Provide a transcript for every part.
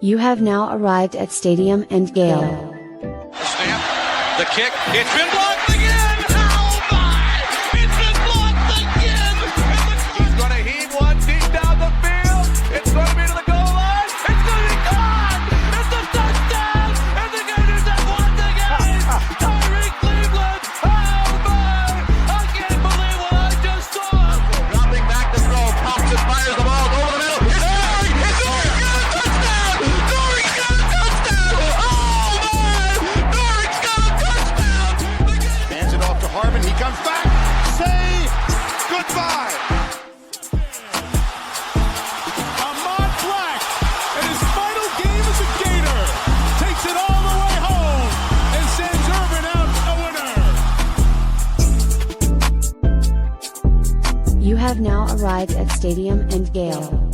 You have now arrived at Stadium and Gale. Snap, the kick, it's been blocked again! Oh my! It's been blocked again! He's going to heave one deep down the field. It's going to be to the goal line. It's going to be gone! It's a touchdown! And the Gators have won the game! Tyreek Cleveland! Oh my! I can't believe what I just saw! Dropping back to throw, pops and fires the ball over the middle. It's Dory! It's Dory! Got a touchdown! Dory got a touchdown! Oh my! Dory's got a touchdown! Hands it off to Harvin. He comes back. Say goodbye. Ahmad Black, in his final game as a Gator, takes it all the way home and sends Urban out a winner. You have now arrived at Stadium and Gale.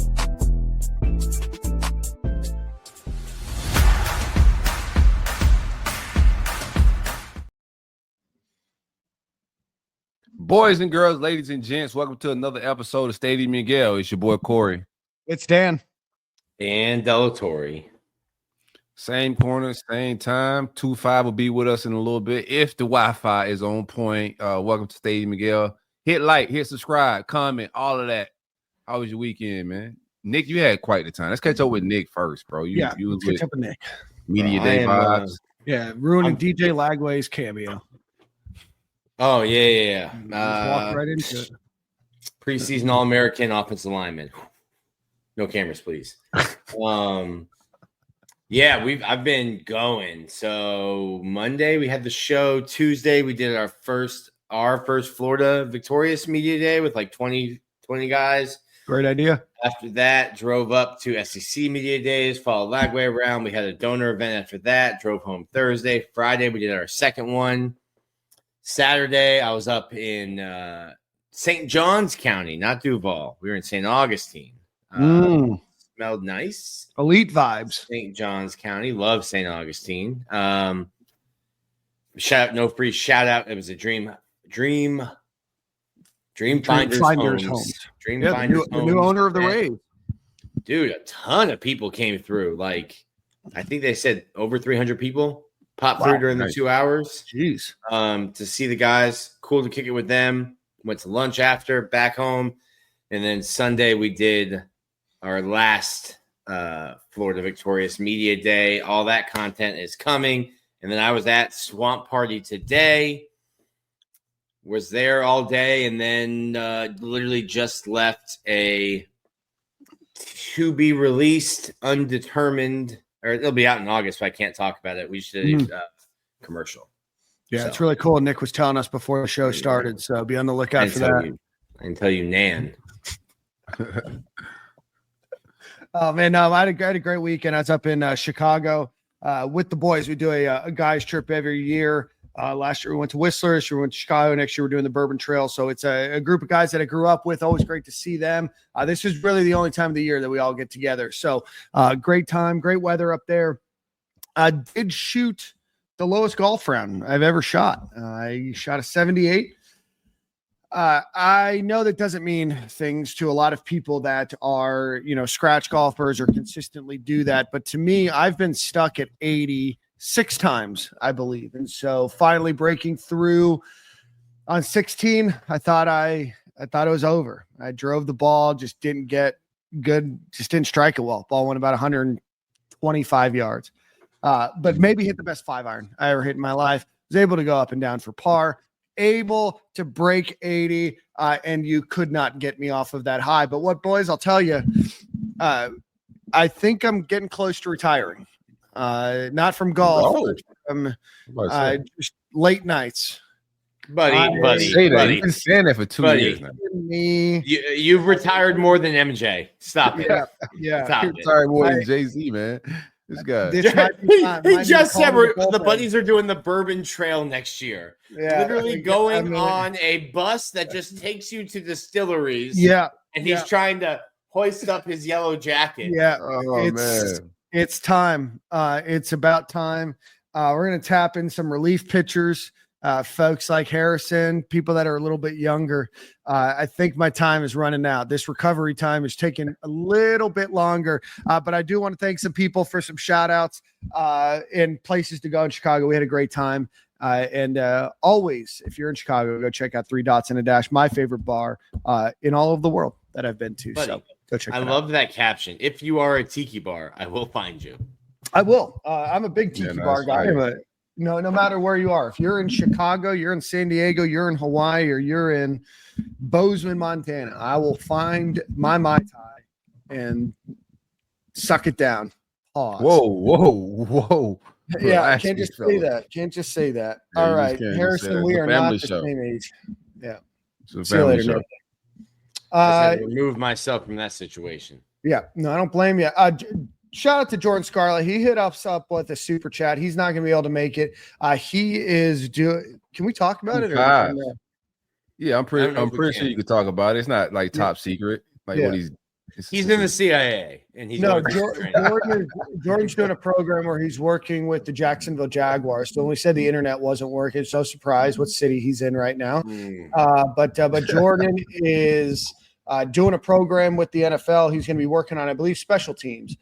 Boys and girls, ladies and gents, welcome to another episode of Stadium and Gale. It's your boy Corey. It's Dan. And Delatorre. Same corner, same time. 2-5 will be with us in a little bit if the Wi-Fi is on point. Welcome to Stadium and Gale. Hit like, hit subscribe, comment, all of that. How was your weekend, man? Nick, you had quite the time. Let's catch up with Nick first, bro. You was catch up with Nick. Media Day vibes. Yeah, ruining DJ Lagway's cameo. Oh, yeah. Walked right into it. Preseason All-American offensive lineman. No cameras, please. I've been going. So Monday we had the show. Tuesday we did our first Florida Victorious Media Day with like 20 guys. Great idea. After that, drove up to SEC Media Days, followed Lagway around. We had a donor event after that, drove home Thursday. Friday, we did our second one. Saturday, I was up in St. Johns County, not Duval. We were in St. Augustine. Smelled nice. Elite vibes. St. Johns County. Love St. Augustine. Shout out. It was a dream finders homes. Dream finders homes. The new owner of the Rays. Dude, a ton of people came through. Like, I think they said over 300 people popped through during the 2 hours. Jeez. To see the guys. Cool to kick it with them. Went to lunch after, back home. And then Sunday we did our last Florida Victorious Media Day. All that content is coming. And then I was at Swamp Party today. Was there all day, and then literally just left a to-be-released, undetermined, or it'll be out in August, but I can't talk about it. We should commercial. Yeah, it's really cool. Nick was telling us before the show started, so be on the lookout for that. I can tell you, Nan. Oh, man, no, I had a great weekend. I was up in Chicago with the boys. We do a guys trip every year. Last year we went to Whistler. This year we went to Chicago. Next year we're doing the Bourbon Trail. So it's a group of guys that I grew up with. Always great to see them. This is really the only time of the year that we all get together. So great time, great weather up there. I did shoot the lowest golf round I've ever shot. I shot a 78. I know that doesn't mean things to a lot of people that are, scratch golfers or consistently do that. But to me, I've been stuck at 80 6 times, I believe. And so finally breaking through on 16, I thought it was over. I drove the ball, just didn't get good, just didn't strike it well. Ball went about 125 yards. But maybe hit the best 5-iron I ever hit in my life. Was able to go up and down for par, able to break 80, and you could not get me off of that high. But what, boys, I'll tell you, I think I'm getting close to retiring. Not from golf, from just late nights. Buddy. You've been saying that for 2 years now. You've retired more than MJ. Stop it. Yeah. Stop You've retired more than Jay-Z, man. This guy. He just said the buddies are doing the Bourbon Trail next year. Yeah, literally going on a bus that just takes you to distilleries. Yeah. And he's trying to hoist up his yellow jacket. Yeah. Oh, man. It's time. It's about time. We're going to tap in some relief pitchers folks like Harrison, people that are a little bit younger. I think my time is running out. This recovery time is taking a little bit longer, but I do want to thank some people for some shout outs and places to go in Chicago. We had a great time. And always, if you're in Chicago, go check out 3 Dots and a Dash, my favorite bar in all of the world that I've been to. Buddy, so go check it out. I love that caption. If you are a tiki bar, I will find you. I will. I'm a big tiki bar guy. Right. No matter where you are, if you're in Chicago, you're in San Diego, you're in Hawaii, or you're in Bozeman, Montana, I will find my Mai Tai and suck it down. Pause. Whoa. Yeah, I can't just say that. Can't just say that. Yeah, all right, Harrison, we are not the same age. Yeah. It's a family show. I remove myself from that situation. Yeah, no, I don't blame you. Shout out to Jordan Scarlett. He hit us up with a super chat. He's not going to be able to make it. He is doing. Can we talk about it? Yeah, I'm pretty sure you could talk about it. It's not like top secret. Like what he's in the CIA, and he's Jordan's doing a program where he's working with the Jacksonville Jaguars. So when we said the internet wasn't working, so surprised what city he's in right now. But Jordan is doing a program with the NFL. He's going to be working on, I believe, special teams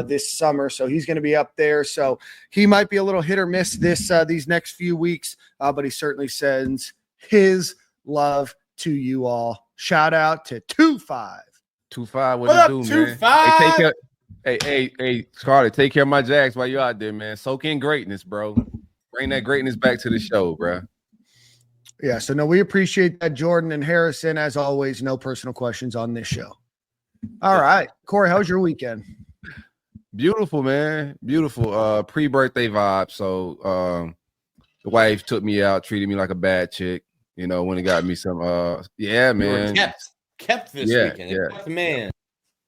this summer. So he's going to be up there. So he might be a little hit or miss these next few weeks, but he certainly sends his love to you all. Shout out to 2-5. 2-5, what it do, man? 2-5. Hey, Scarlett, take care of my Jags while you're out there, man. Soak in greatness, bro. Bring that greatness back to the show, bro. Yeah, so no, we appreciate that, Jordan and Harrison. As always, no personal questions on this show. All right, Corey, how was your weekend? Beautiful, man. Beautiful. Pre-birthday vibe. So the wife took me out, treated me like a bad chick. You know, when it got me some yeah, man. Kept this weekend. Yeah. Kept, man.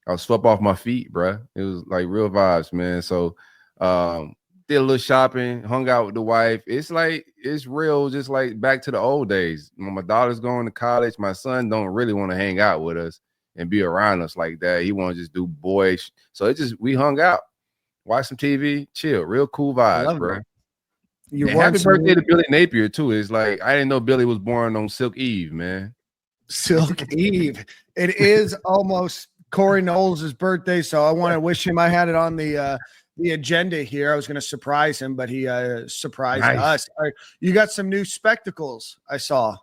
I was swept off my feet, bro. It was like real vibes, man. So did a little shopping, hung out with the wife. It's real, just like back to the old days. When my daughter's going to college, my son don't really want to hang out with us and be around us like that. He want to just do boyish. So we hung out, watch some TV, chill, real cool vibes, bro. Happy birthday to Billy Napier too. It's like I didn't know Billy was born on Silk Eve, man. Silk Eve. It is almost Corey Knowles' birthday, so I want to wish him. I had it on the agenda here. I was going to surprise him, but he surprised us. You got some new spectacles, I saw.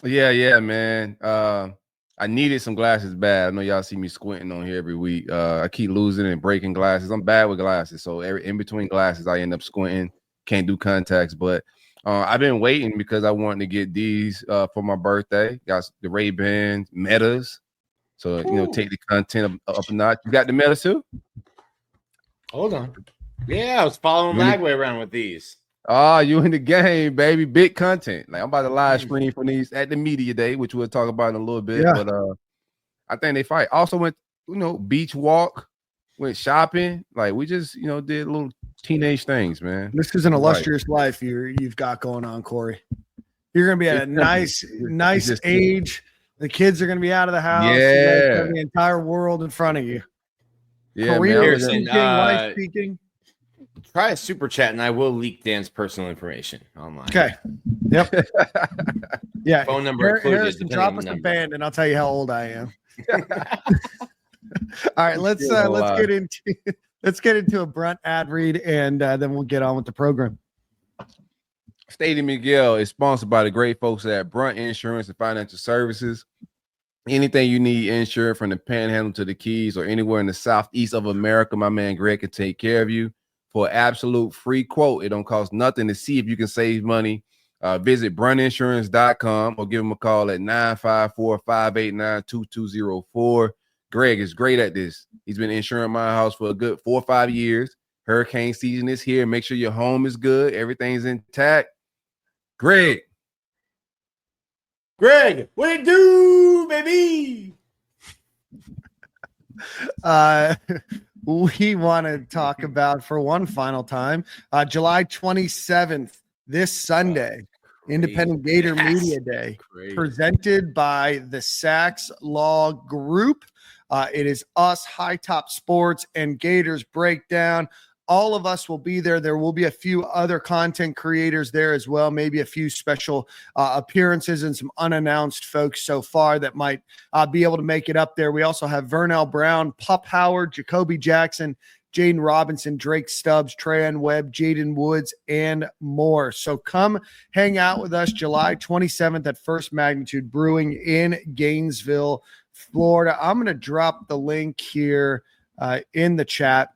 Yeah, man. I needed some glasses bad. I know y'all see me squinting on here every week. I keep losing and breaking glasses. I'm bad with glasses, so in between glasses, I end up squinting. Can't do contacts, but I've been waiting because I wanted to get these for my birthday. Got the Ray-Ban Metas. So, take the content up a notch. You got the Metas too? Hold on. Yeah, I was following Lagway around with these. You in the game, baby. Big content. Like I'm about to live stream from these at the media day, which we'll talk about in a little bit. Yeah. But I think they fight. Also went, beach walk, went shopping. Like we just, did little teenage things, man. This is an illustrious life you've got going on, Corey. You're gonna be at a nice age. The kids are gonna be out of the house. Yeah, the entire world in front of you. Yeah, career speaking, life speaking. Try a super chat, and I will leak Dan's personal information online. Okay. Yep. Yeah. Phone number included. Harrison, drop us a band, and I'll tell you how old I am. All right, let's get into a Brunt ad read, and then we'll get on with the program. Stadium and Gale is sponsored by the great folks at Brunt Insurance and Financial Services. Anything you need insured from the Panhandle to the Keys or anywhere in the southeast of America, my man Greg can take care of you for an absolute free quote. It don't cost nothing to see if you can save money. Visit bruntinsurance.com or give him a call at 954-589-2204. Greg is great at this. He's been insuring my house for a good 4 or 5 years. Hurricane season is here. Make sure your home is good. Everything's intact. Greg, what it do, baby? We want to talk about, for one final time, July 27th, this Sunday, Independent Gator Media Day, presented by the Sachs Law Group. It is us, High Top Sports, and Gators Breakdown. all of us will be there. There will be a few other content creators there as well, maybe a few special appearances and some unannounced folks so far that might be able to make it up there. We also have Vernell Brown, Pup Howard, Jacoby Jackson, Jaden Robinson, Drake Stubbs, Trayan Webb, Jaden Woods, and more. So come hang out with us July 27th at First Magnitude Brewing in Gainesville, Florida. I'm going to drop the link here in the chat.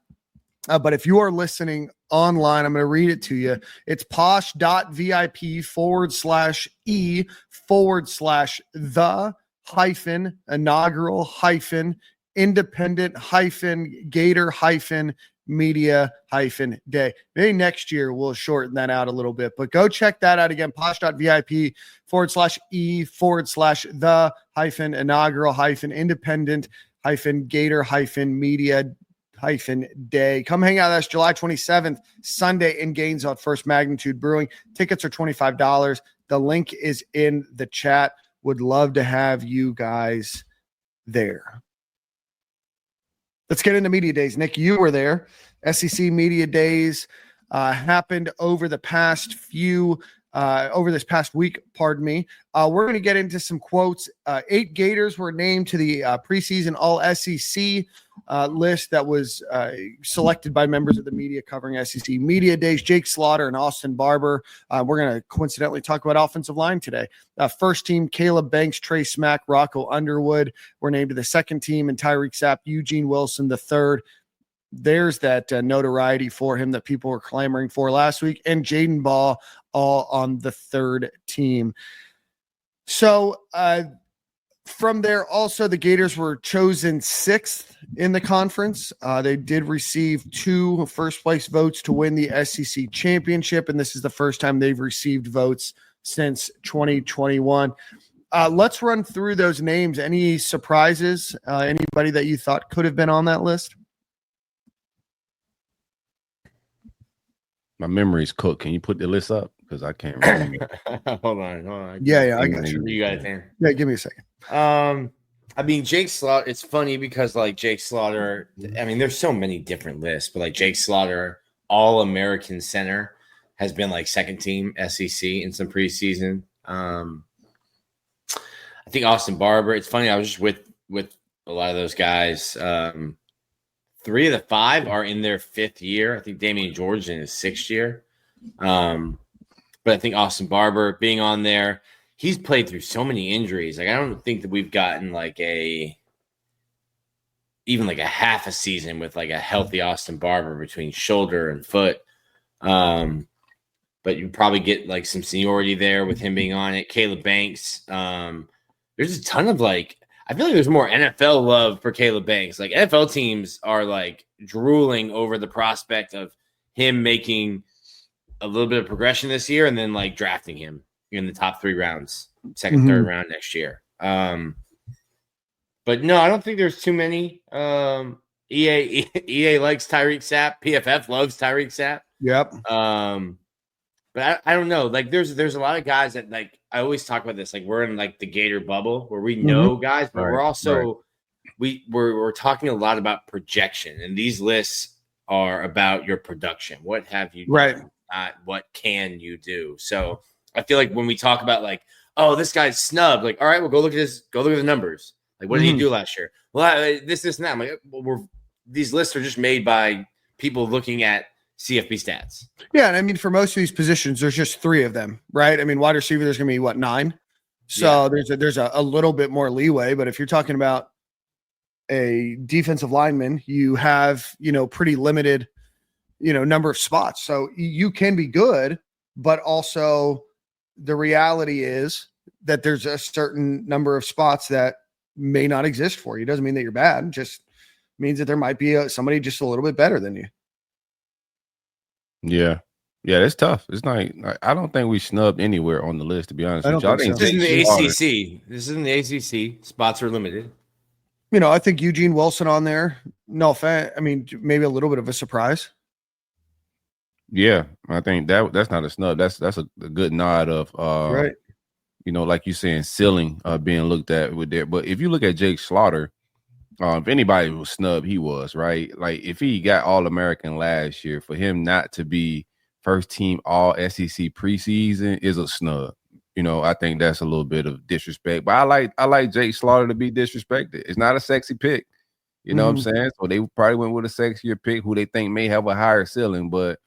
But if you are listening online, I'm going to read it to you. It's posh.vip/E/the-independent-gator-media-day. Maybe next year we'll shorten that out a little bit, but go check that out again. posh.vip/E/the-independent-gator-media-day. Come hang out with us July 27th, Sunday in Gainesville at First Magnitude Brewing. Tickets are $25. The link is in the chat. Would love to have you guys there. Let's get into media days. Nick, you were there. SEC media days happened over the past over this past week, pardon me. We're going to get into some quotes. 8 Gators were named to the preseason All-SEC list that was selected by members of the media covering SEC media days. Jake Slaughter and Austin Barber. We're going to coincidentally talk about offensive line today. First team, Caleb Banks, Trey Smack, Rocco Underwood were named to the second team, and Tyreek Sapp, Eugene Wilson, the third. There's that notoriety for him that people were clamoring for last week, and Jaden Ball all on the third team. So from there, also the Gators were chosen 6th in the conference. They did receive 2 first place votes to win the SEC championship, and this is the first time they've received votes since 2021. Let's run through those names. Any surprises? Anybody that you thought could have been on that list? My memory's cooked. Can you put the list up? Because I can't remember. Hold on. Yeah, I got you. You got it, Dan. Yeah, give me a second. I mean, Jake Slaughter, it's funny because like Jake Slaughter, I mean, there's so many different lists, but like Jake Slaughter, All-American center, has been like second team SEC in some preseason. I think Austin Barber, it's funny, I was just with a lot of those guys. 3 of the 5 are in their 5th year. I think Damian George in his 6th year. But I think Austin Barber being on there, he's played through so many injuries. Like, I don't think that we've gotten even a half a season with like a healthy Austin Barber between shoulder and foot. But you probably get like some seniority there with him being on it. Caleb Banks. There's a ton of I feel like there's more NFL love for Caleb Banks. Like, NFL teams are like drooling over the prospect of him making a little bit of progression this year and then like drafting him in the top 3 rounds, second, third round next year. But no, I don't think there's too many. EA likes Tyreek Sapp. PFF loves Tyreek Sapp. Yep. But I don't know. Like, there's a lot of guys that, like, I always talk about this. Like, we're in like the Gator bubble where we know guys, but we're also we're talking a lot about projection, and these lists are about your production. What have you done? Not what can you do? So I feel like when we talk about like, oh, this guy's snubbed, like, all right, well, go look at this. Go look at the numbers. Like, what did he do last year? Well, this, and that. I'm like, well, these lists are just made by people looking at CFB stats. Yeah, and I mean, for most of these positions, there's just 3 of them, right? I mean, wide receiver, there's going to be 9. So there's a little bit more leeway. But if you're talking about a defensive lineman, you have pretty limited number of spots. So you can be good, but also the reality is that there's a certain number of spots that may not exist for you. Doesn't mean that you're bad. It just means that there might be somebody just a little bit better than you. Yeah, it's tough. It's not. I don't think we snubbed anywhere on the list, to be honest with you. I think this is the ACC. This is in the ACC. Spots are limited. I think Eugene Wilson on there. No offense. I mean, maybe a little bit of a surprise. Yeah, I think that's not a snub. That's a good nod of right. Like you saying, ceiling being looked at with there. But if you look at Jake Slaughter, If anybody was snubbed, he was, right? Like if he got All-American last year, for him not to be first team All SEC preseason is a snub. You know, I think that's a little bit of disrespect. But I like Jake Slaughter to be disrespected. It's not a sexy pick. You know what I'm saying? So they probably went with a sexier pick who they think may have a higher ceiling. But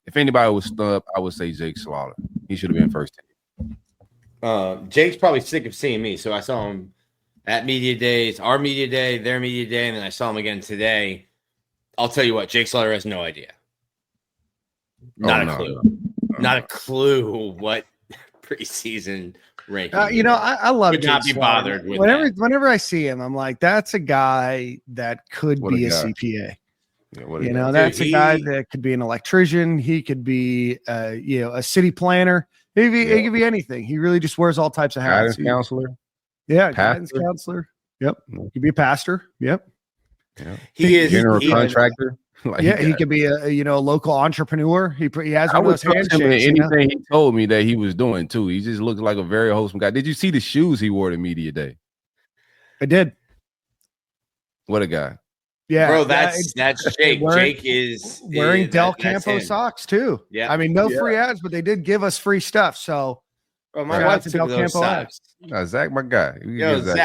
if anybody was snubbed, I would say Jake Slaughter. He should have been first team. Jake's probably sick of seeing me. So I saw him at media days, our media day, their media day, and then I saw him again today. I'll tell you what, Jake Slaughter has no idea. Not a clue. Not a clue what preseason ranking. You know, I love Would not Jake be Slaughter. bothered with that. Whenever I see him, I'm like, that's a guy that could What be a a guy. CPA. Yeah, You know, that's a guy that could be an electrician. He could be, a city planner. He could be anything. He really just wears all types of hats. guidance counselor. Yeah, pastor. guidance counselor. Yep. He could be a pastor. Yep. Yeah. He is General contractor. Like He could be a local entrepreneur. He has I one of would those trust him in handshakes. anything he told me that he was doing too. He just looked like a very wholesome guy. Did you see the shoes he wore to media day? I did. What a guy. Yeah, Bro, that's Jake. Wearing- Jake is wearing Del that's Campo him. socks too. Yeah. I mean, no free ads, but they did give us free stuff. So Bro, my Shout wife out to took Del those Campo socks. Zach, my guy. We Yo, can get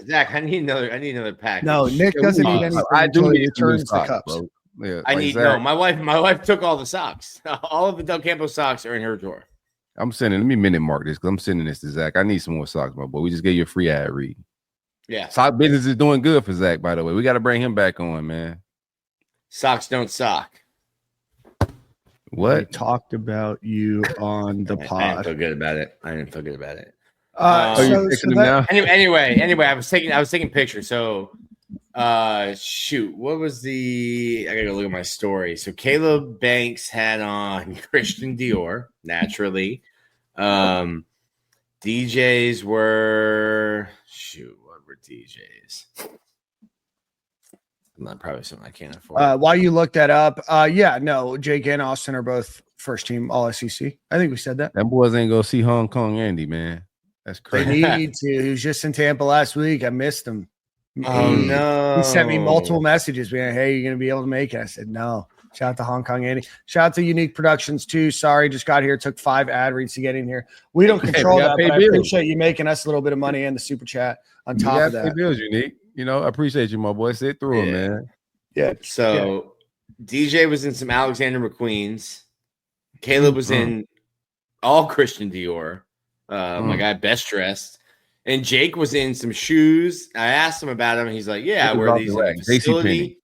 Zach, I need another package. no, Nick doesn't need anything I do until he need some new returns the socks, cups. bro. Yeah, I like need Zach, My wife took all the socks. All of the Del Campo socks are in her drawer. let me minute mark this because I'm sending this to Zach. I need some more socks, my boy. We just gave you a free ad read. Yeah. Sock business is doing good for Zach, by the way. We got to bring him back on, man. Socks don't sock. We What? talked about you on the I didn't pod. feel good about it. Are you So fixing him that- now? Anyway, I was taking pictures. So shoot, what was I gotta go look at my story. So Caleb Banks had on Christian Dior, naturally. DJs were what were DJs? Not probably something I can't afford. while you look that up, Jake and Austin are both first team All SEC. I think we said that. Them boys ain't go see Hong Kong Andy, man. That's They crazy. need to. He was just in Tampa last week. I missed him. Oh no! He sent me multiple messages being, "Hey, you're gonna be able to make it." I said, "No." Shout out to Hong Kong Andy. Shout out to Unique Productions too. Sorry, just got here. Took 5 ad reads to get in here. We don't control we gotta that, pay but I bills. appreciate you making us a little bit of money and the super chat on top of that. Bills, Unique. You know, I appreciate you, my boy. Sit through it, man. Yeah. So DJ was in some Alexander McQueen's. Caleb was in all Christian Dior. My guy best dressed. And Jake was in some shoes. I asked him about them. He's like, "Yeah, I wear these in the facility.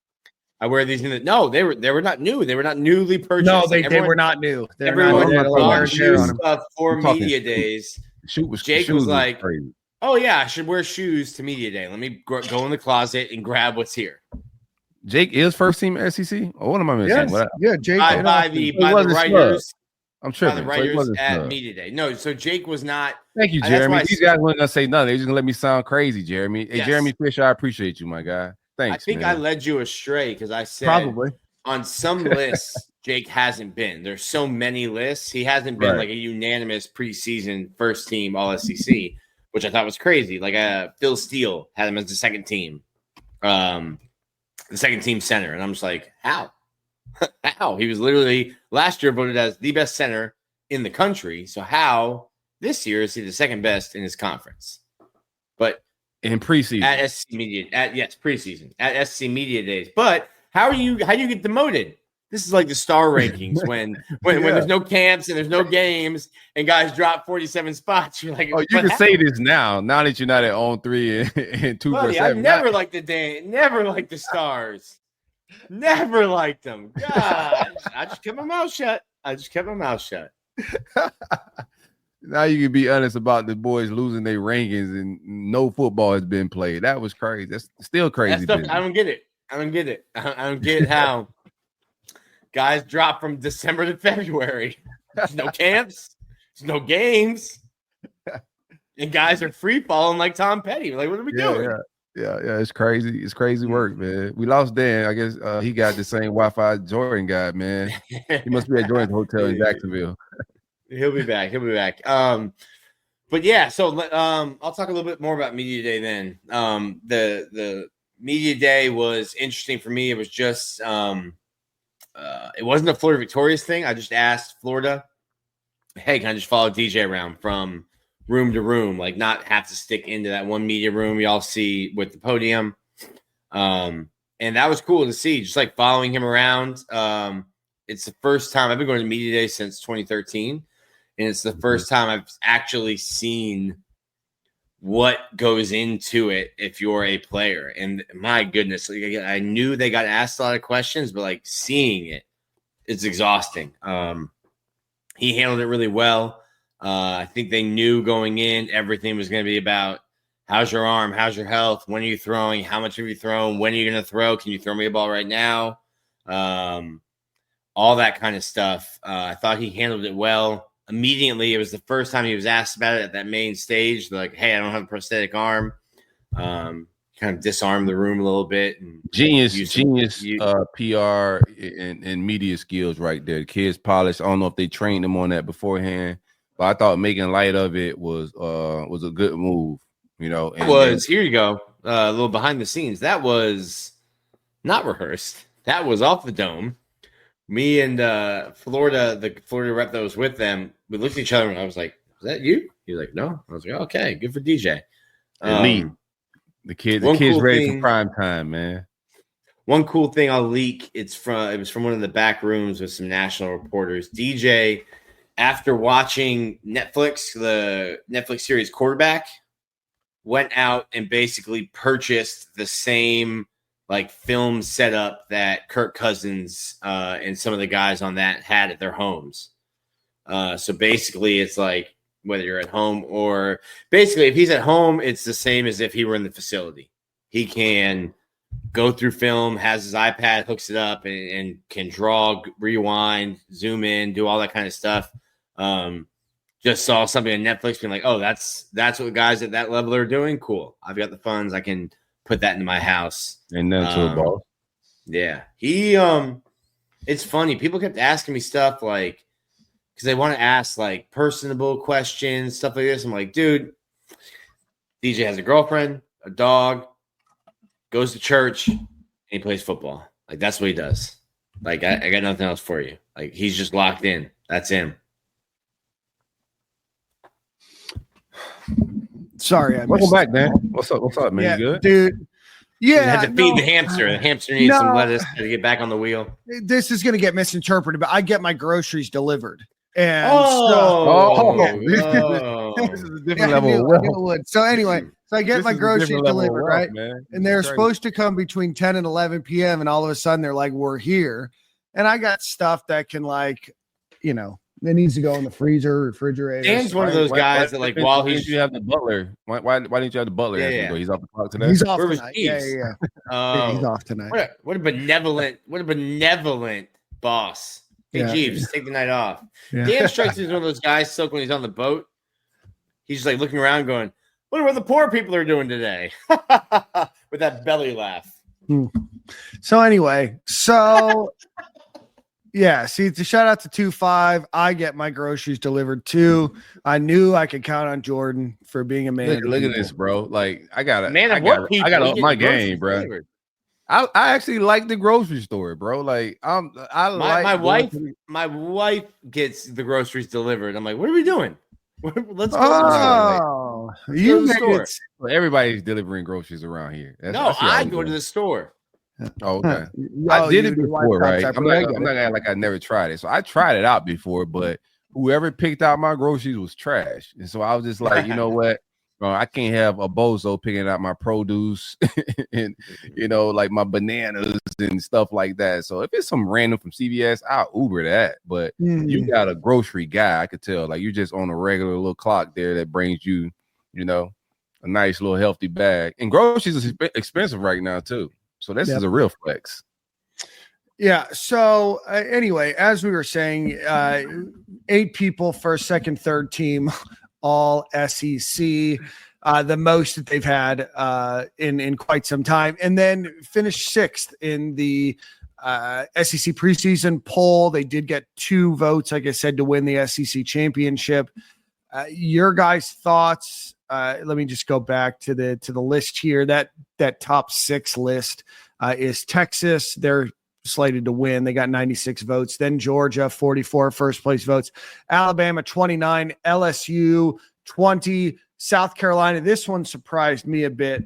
I wear these in the no. They were not new. They were not newly purchased. No, Like, they were not new. They're Everyone not, they had a little wear bought and tear on shoes them. stuff for We're talking media shoes. days. Jake was like, crazy. "Oh yeah, I should wear shoes to media day. Let me go in the closet and grab what's here." Jake is first team SEC. Or what am I missing? Yes. What? Yeah, Jake. By and the Austin. writers. I'm By tripping. the So he writers wasn't at snubbed. media day. No, so Jake was not. Thank you, That's why Jeremy. I These said- guys weren't gonna say nothing. They just gonna let me sound crazy, Jeremy. Hey, Yes. Jeremy Fisher, I appreciate you, my guy. Thanks. I think man. I led you astray because I said Probably. on some lists Jake hasn't been. There's so many lists. He hasn't been Right. like a unanimous preseason first team All SEC, which I thought was crazy. Like Phil Steele had him as the second team, the second team center, and I'm just like, how? How? He was literally last year voted as the best center in the country. So how this year is he the second best in his conference? But in preseason. at SC Media, preseason at SC Media Days. But how do you get demoted? This is like the star rankings when there's no camps and there's no games and guys drop 47 spots. You're like, Oh, you "But can how?" say this now that you're not at on 3 and 2 Buddy, for I've 7. never liked the day, never liked the stars, never liked them. God, I just kept my mouth shut. Now you can be honest about the boys losing their rankings and no football has been played. That was crazy. That's still crazy. That stuff, I don't get it. I don't get how guys drop from December to February. There's no camps, there's no games, and guys are free falling like Tom Petty. Like, what are we doing? Yeah. It's crazy. It's crazy work, man. We lost Dan. I guess he got the same Wi-Fi Jordan guy, man. He must be at Jordan's hotel in Jacksonville. He'll be back. But yeah, so I'll talk a little bit more about Media Day then. The Media Day was interesting for me. It was just it wasn't a Florida Victorious thing. I just asked Florida, hey, can I just follow DJ around from room to room, like not have to stick into that one media room y'all see with the podium. And that was cool to see, just like following him around. It's the first time I've been going to Media Day since 2013. And it's the first time I've actually seen what goes into it if you're a player. And my goodness, like, I knew they got asked a lot of questions, but like seeing it, it's exhausting. He handled it really well. I think they knew going in everything was going to be about how's your arm, how's your health, when are you throwing, how much have you thrown, when are you going to throw, can you throw me a ball right now? All that kind of stuff. I thought he handled it well. Immediately, it was the first time he was asked about it at that main stage. They're like, hey, I don't have a prosthetic arm. Kind of disarmed the room a little bit. And Genius PR and media skills right there. The kid's polished. I don't know if they trained him on that beforehand, but I thought making light of it was a good move. You know, Here you go. A little behind the scenes. That was not rehearsed. That was off the dome. Me and the Florida rep that was with them, we looked at each other and I was like, is that you? He was like, no. I was like, okay, good for DJ. The kid's ready for prime time, man. One cool thing I'll leak. It was from one of the back rooms with some national reporters. DJ, after watching Netflix, the Netflix series Quarterback, went out and basically purchased the same like film setup that Kirk Cousins and some of the guys on that had at their homes. So basically it's like whether you're at home or basically if he's at home, it's the same as if he were in the facility. He can go through film, has his iPad, hooks it up and can draw, rewind, zoom in, do all that kind of stuff. Just saw something on Netflix being like, oh, that's what the guys at that level are doing. Cool. I've got the funds. I can put that into my house. And that's a ball. Yeah. It's funny. People kept asking me stuff like, because they want to ask like personable questions, stuff like this. I'm like, dude, DJ has a girlfriend, a dog, goes to church, and he plays football. Like, that's what he does. Like, I got nothing else for you. Like, he's just locked in. That's him. Sorry, I welcome back, man. What's up, man? Yeah, You good, dude? Yeah, you had to feed the hamster. The hamster needs some lettuce to get back on the wheel. This is going to get misinterpreted, but I get my groceries delivered, and this is a different level. So anyway, I get my groceries delivered, right? Man. And they're supposed to come between 10 and 11 p.m. And all of a sudden, they're like, "We're here," and I got stuff that can, like, you know. It needs to go in the freezer, refrigerator. Dan's one of those guys that, like, while you have the butler, why didn't you have the butler? Yeah. He's off the clock today. He's off tonight. Yeah. He's off tonight. What a benevolent boss. Hey, Jeeves, take the night off. Yeah. Dan strikes me as one of those guys, Silk, when he's on the boat. He's just like looking around, going, "Wonder what the poor people are doing today," with that belly laugh. So anyway, yeah, see, it's a shout out to 2-5. I get my groceries delivered too. I knew I could count on Jordan for being a man. Look at this, bro. Like, I got up my game, bro. Delivered. I actually like the grocery store, bro. Like, my wife gets the groceries delivered. I'm like, what are we doing? Let's go. To the store. Everybody's delivering groceries around here. I go to the store. Oh, okay. I did it before, right? I'm not gonna act like I never tried it. So I tried it out before, but whoever picked out my groceries was trash. And so I was just like, you know what? I can't have a bozo picking out my produce and, you know, like my bananas and stuff like that. So if it's some random from CVS, I'll Uber that. But you got a grocery guy, I could tell. Like, you're just on a regular little clock there that brings you, you know, a nice little healthy bag. And groceries is expensive right now, too. So this is a real flex. Yeah. So anyway, as we were saying, 8 people, first, second, third team, all SEC, the most that they've had in quite some time, and then finished 6th in the SEC preseason poll. They did get 2 votes, like I said, to win the SEC championship. Your guys' thoughts. Let me just go back to the list here. That top 6 list is Texas. They're slated to win. They got 96 votes. Then Georgia, 44 first place votes. Alabama, 29. LSU, 20. South Carolina. This one surprised me a bit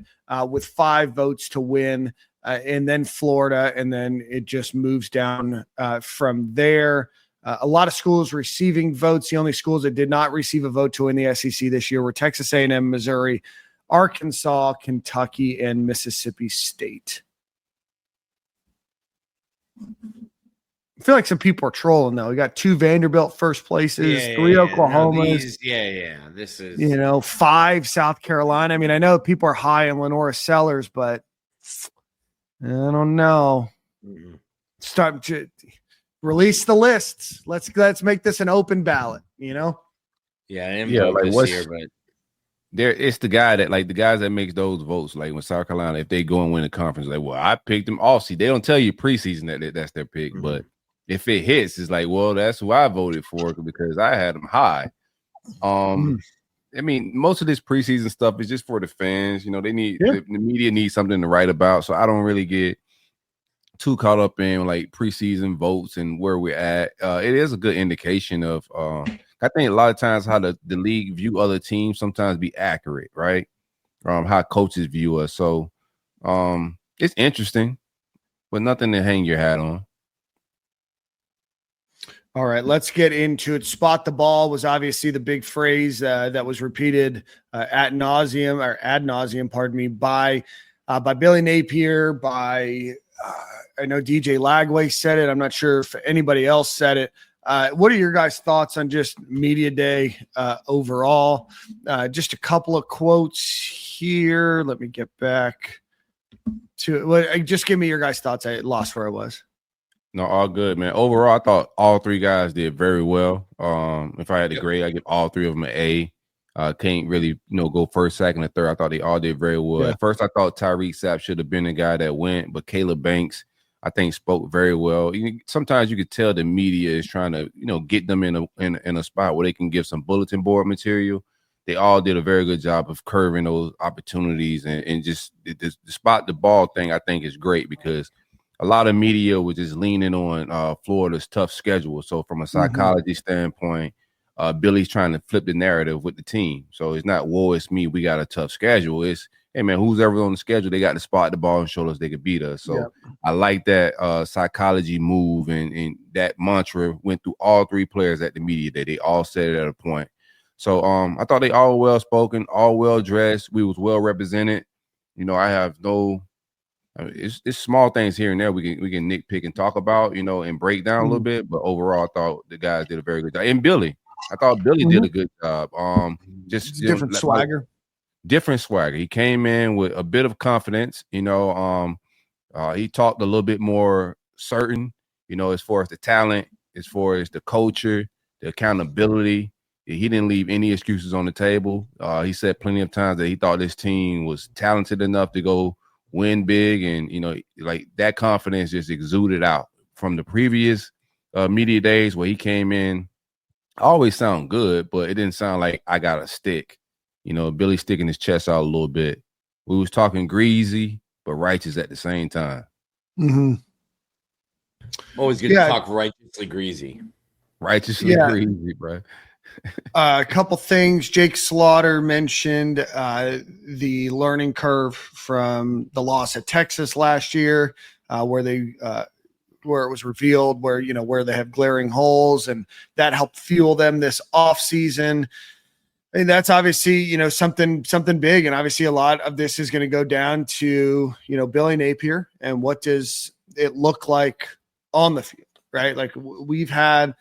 with 5 votes to win. And then Florida, and then it just moves down from there. A lot of schools receiving votes. The only schools that did not receive a vote to win the SEC this year were Texas A&M, Missouri, Arkansas, Kentucky, and Mississippi State. I feel like some people are trolling, though. We got 2 Vanderbilt first places, 3 Oklahomas. This is 5 South Carolina. I mean, I know people are high in Lenora Sellers, but I don't know. Start to release the lists. Let's make this an open ballot. Yeah, like this year, but it's the guy that the guys that makes those votes. Like when South Carolina, if they go and win the conference, like, well, I picked them all. See, they don't tell you preseason that's their pick, but if it hits, it's like, well, that's who I voted for because I had them high. I mean, most of this preseason stuff is just for the fans. They need the media needs something to write about. So I don't really get too caught up in like preseason votes and where we're at. It is a good indication of I think a lot of times how the league view other teams sometimes be accurate, right? How coaches view us. So it's interesting, but nothing to hang your hat on. All right, let's get into it. Spot the ball was obviously the big phrase that was repeated ad nauseum, pardon me, by Billy Napier, by I know DJ Lagway said it. I'm not sure if anybody else said it. What are your guys' thoughts on just media day overall? Just a couple of quotes here. Let me get back to it. Just give me your guys' thoughts. I lost where I was. No, all good, man. Overall, I thought all 3 guys did very well. If I had to grade, I give all 3 of them an A. Can't really, go first, second, and third. I thought they all did very well. Yeah. At first, I thought Tyreek Sapp should have been the guy that went, but Caleb Banks, I think, spoke very well. Sometimes you could tell the media is trying to, get them in a spot where they can give some bulletin board material. They all did a very good job of curving those opportunities and just the spot the ball thing. I think is great because a lot of media was just leaning on Florida's tough schedule. So from a psychology standpoint, Billy's trying to flip the narrative with the team. So it's not, whoa, it's me, we got a tough schedule. It's, hey, man, who's ever on the schedule, they got to spot the ball and show us they could beat us. So I like that psychology move, and that mantra went through all 3 players at the media day. They all said it at a point. So I thought they all well-spoken, all well-dressed. We was well-represented. I have no it's small things here and there we can nitpick and talk about, and break down a little bit. But overall, I thought the guys did a very good job. And Billy, I thought Billy did a good job. Just different swagger. Different swagger. He came in with a bit of confidence. He talked a little bit more certain, as far as the talent, as far as the culture, the accountability. He didn't leave any excuses on the table. He said plenty of times that he thought this team was talented enough to go win big, and like that confidence just exuded out from the previous media days where he came in. Always sound good, but it didn't sound like I got a stick. Billy sticking his chest out a little bit. We was talking greasy, but righteous at the same time. Always good to talk righteously greasy. Righteously greasy, bro. A couple things. Jake Slaughter mentioned the learning curve from the loss at Texas last year, where it was revealed where they have glaring holes, and that helped fuel them this offseason. And that's obviously, something big. And obviously a lot of this is going to go down to, Billy Napier and what does it look like on the field, right? Like we've had,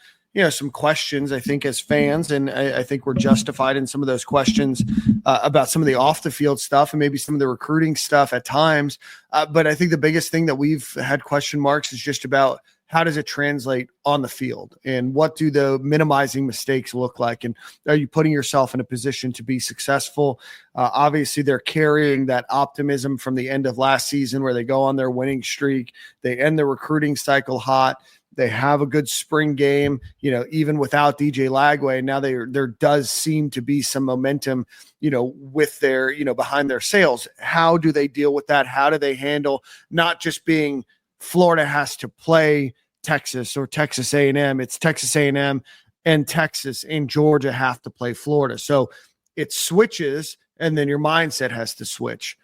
some questions, I think, as fans, and I think we're justified in some of those questions about some of the off the field stuff and maybe some of the recruiting stuff at times. But I think the biggest thing that we've had question marks is just about how does it translate on the field, and what do the minimizing mistakes look like? And are you putting yourself in a position to be successful? Obviously, they're carrying that optimism from the end of last season where they go on their winning streak. They end the recruiting cycle hot. They have a good spring game, even without DJ Lagway. Now there does seem to be some momentum, with their, behind their sails. How do they deal with that? How do they handle not just being Florida has to play Texas or Texas A&M? It's Texas A&M and Texas and Georgia have to play Florida. So it switches, and then your mindset has to switch.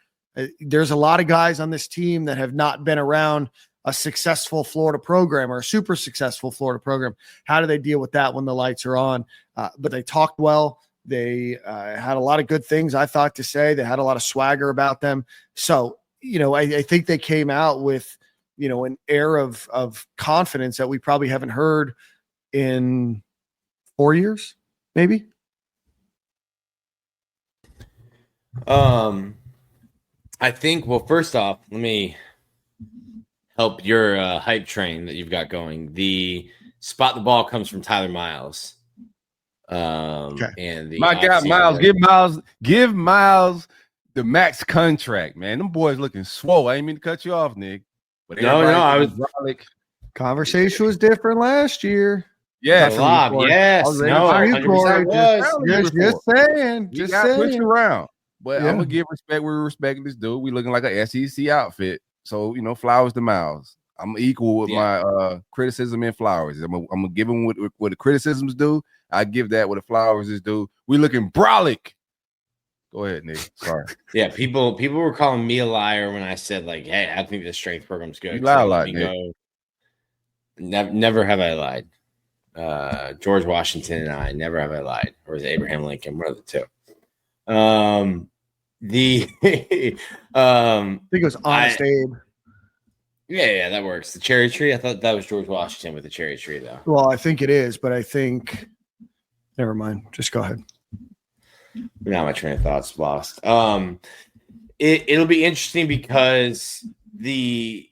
There's a lot of guys on this team that have not been around a successful Florida program or a super successful Florida program. How do they deal with that when the lights are on? But they talked well. They had a lot of good things, I thought, to say. They had a lot of swagger about them. So, I think they came out with, an air of confidence that we probably haven't heard in 4 years, maybe. I think, well, first off, let me help your hype train that you've got going. The spot the ball comes from Tyler Miles. Okay. And My guy Miles, give Miles the max contract, man. Them boys looking swole. I ain't mean to cut you off, Nick. But I was conversation was different last year. Yes, yes. No, 100% was. Just saying. Just push around. But I'm gonna give respect where we respect this dude. We looking like an SEC outfit. So, flowers to Miles. I'm equal with my criticism and flowers. I'm gonna give him what the criticisms do. I give that what the flowers is due. We looking brolic. Go ahead, Nick. Sorry. Yeah, people were calling me a liar when I said, like, hey, I think the strength program's good. You lie a lot, Nick. Never have I lied. George Washington and I, never have I lied. Or was it Abraham Lincoln? One of the two. I think it was Honest Abe. Yeah, that works. The cherry tree. I thought that was George Washington with the cherry tree, though. Well, I think it is, but I think never mind. Just go ahead. Now my train of thought's lost. It'll be interesting because I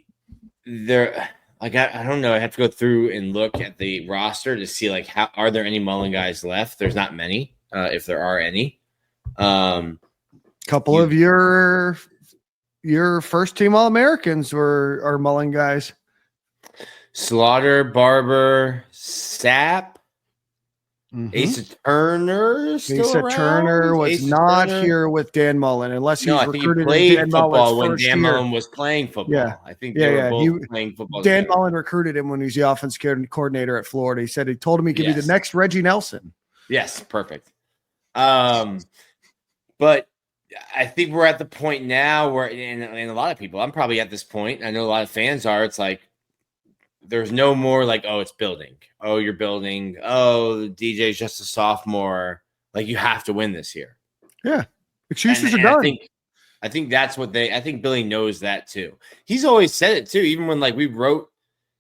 don't know. I have to go through and look at the roster to see how are there any Mullen guys left? There's not many, if there are any. Couple of your first team All-Americans are Mullen guys. Slaughter, Barber, Sapp, Asa Turner. Turner was not here with Dan Mullen unless he was recruited. He played football when Dan Mullen was playing football. Yeah. I think they were both playing football. Dan Mullen recruited him when he was the offense coordinator at Florida. He said he told him he could be the next Reggie Nelson. Yes, perfect. But I think we're at the point now where, and a lot of people, I'm probably at this point, I know a lot of fans are, it's like, there's no more oh, it's building. Oh, you're building. Oh, DJ's just a sophomore. You have to win this year. Yeah. Excuses are done. I think that's what I think Billy knows that too. He's always said it too, even when we wrote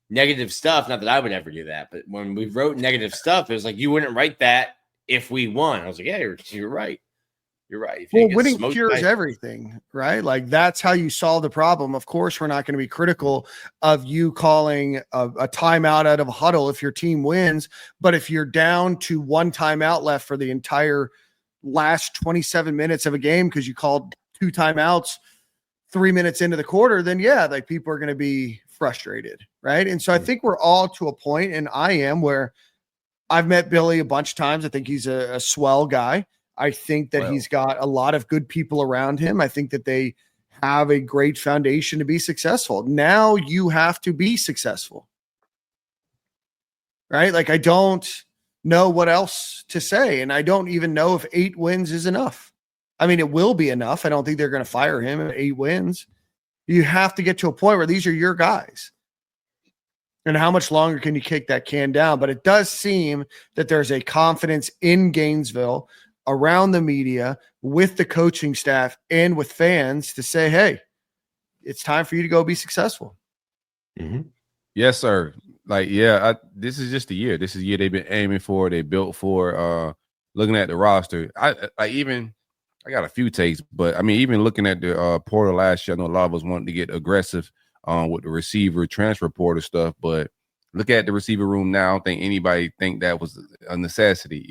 negative stuff. Not that I would ever do that, but when we wrote negative stuff, it was you wouldn't write that if we won. I was like, yeah, you're right. You're right. Well, winning cures everything, right? That's how you solve the problem. Of course, we're not going to be critical of you calling a timeout out of a huddle if your team wins. But if you're down to one timeout left for the entire last 27 minutes of a game because you called two timeouts 3 minutes into the quarter, then people are going to be frustrated, right? And so I think we're all to a point, and I am, where I've met Billy a bunch of times. I think he's a swell guy. I think that he's got a lot of good people around him. I think that they have a great foundation to be successful. Now you have to be successful, right? I don't know what else to say. And I don't even know if 8 wins is enough. I mean, it will be enough. I don't think they're going to fire him at 8 wins. You have to get to a point where these are your guys. And how much longer can you kick that can down? But it does seem that there's a confidence in Gainesville around the media, with the coaching staff, and with fans to say, hey, it's time for you to go be successful. Mm-hmm. Yes, sir. This is just the year. This is the year they've been aiming for. They built for. Looking at the roster, I got a few takes, but I mean, even looking at the portal last year, I know a lot of us wanted to get aggressive with the receiver transfer portal stuff, but look at the receiver room now. I don't think anybody think that was a necessity.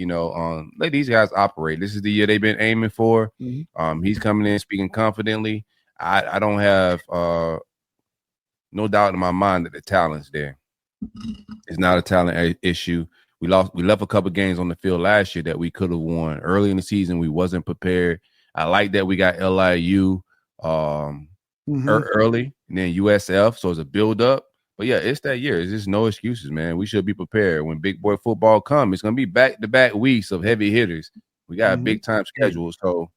Let these guys operate. This is the year they've been aiming for. Mm-hmm. He's coming in speaking confidently. I don't have no doubt in my mind that the talent's there. It's not a talent issue. We left a couple games on the field last year that we could have won. Early in the season, we wasn't prepared. I like that we got LIU early, and then USF, so it's a build up. But yeah, it's that year. It's just no excuses, man. We should be prepared when big boy football comes. It's gonna be back-to-back weeks of heavy hitters. We got a big time schedule, so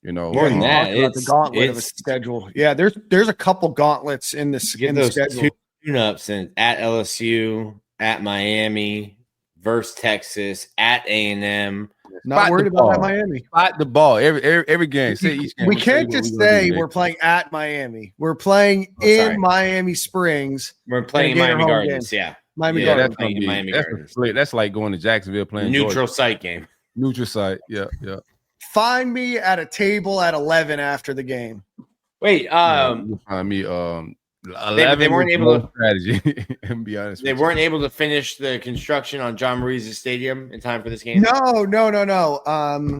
more than that, it's the gauntlet of a schedule. Yeah, there's a couple gauntlets in this in the schedule. 2 tune-ups and at LSU, at Miami, versus Texas, at A&M. Not worried about that Miami. Spot the ball every game. We can't just say we're playing at Miami. We're playing in Miami Springs. We're playing Miami Gardens. Yeah, Miami Gardens. That's like going to Jacksonville playing neutral site game. Neutral site. Yeah. Find me at a table at 11 after the game. Wait, you'll find me 11. They weren't able to strategy. And be honest, they weren't able to finish the construction on John Marise's stadium in time for this game. No.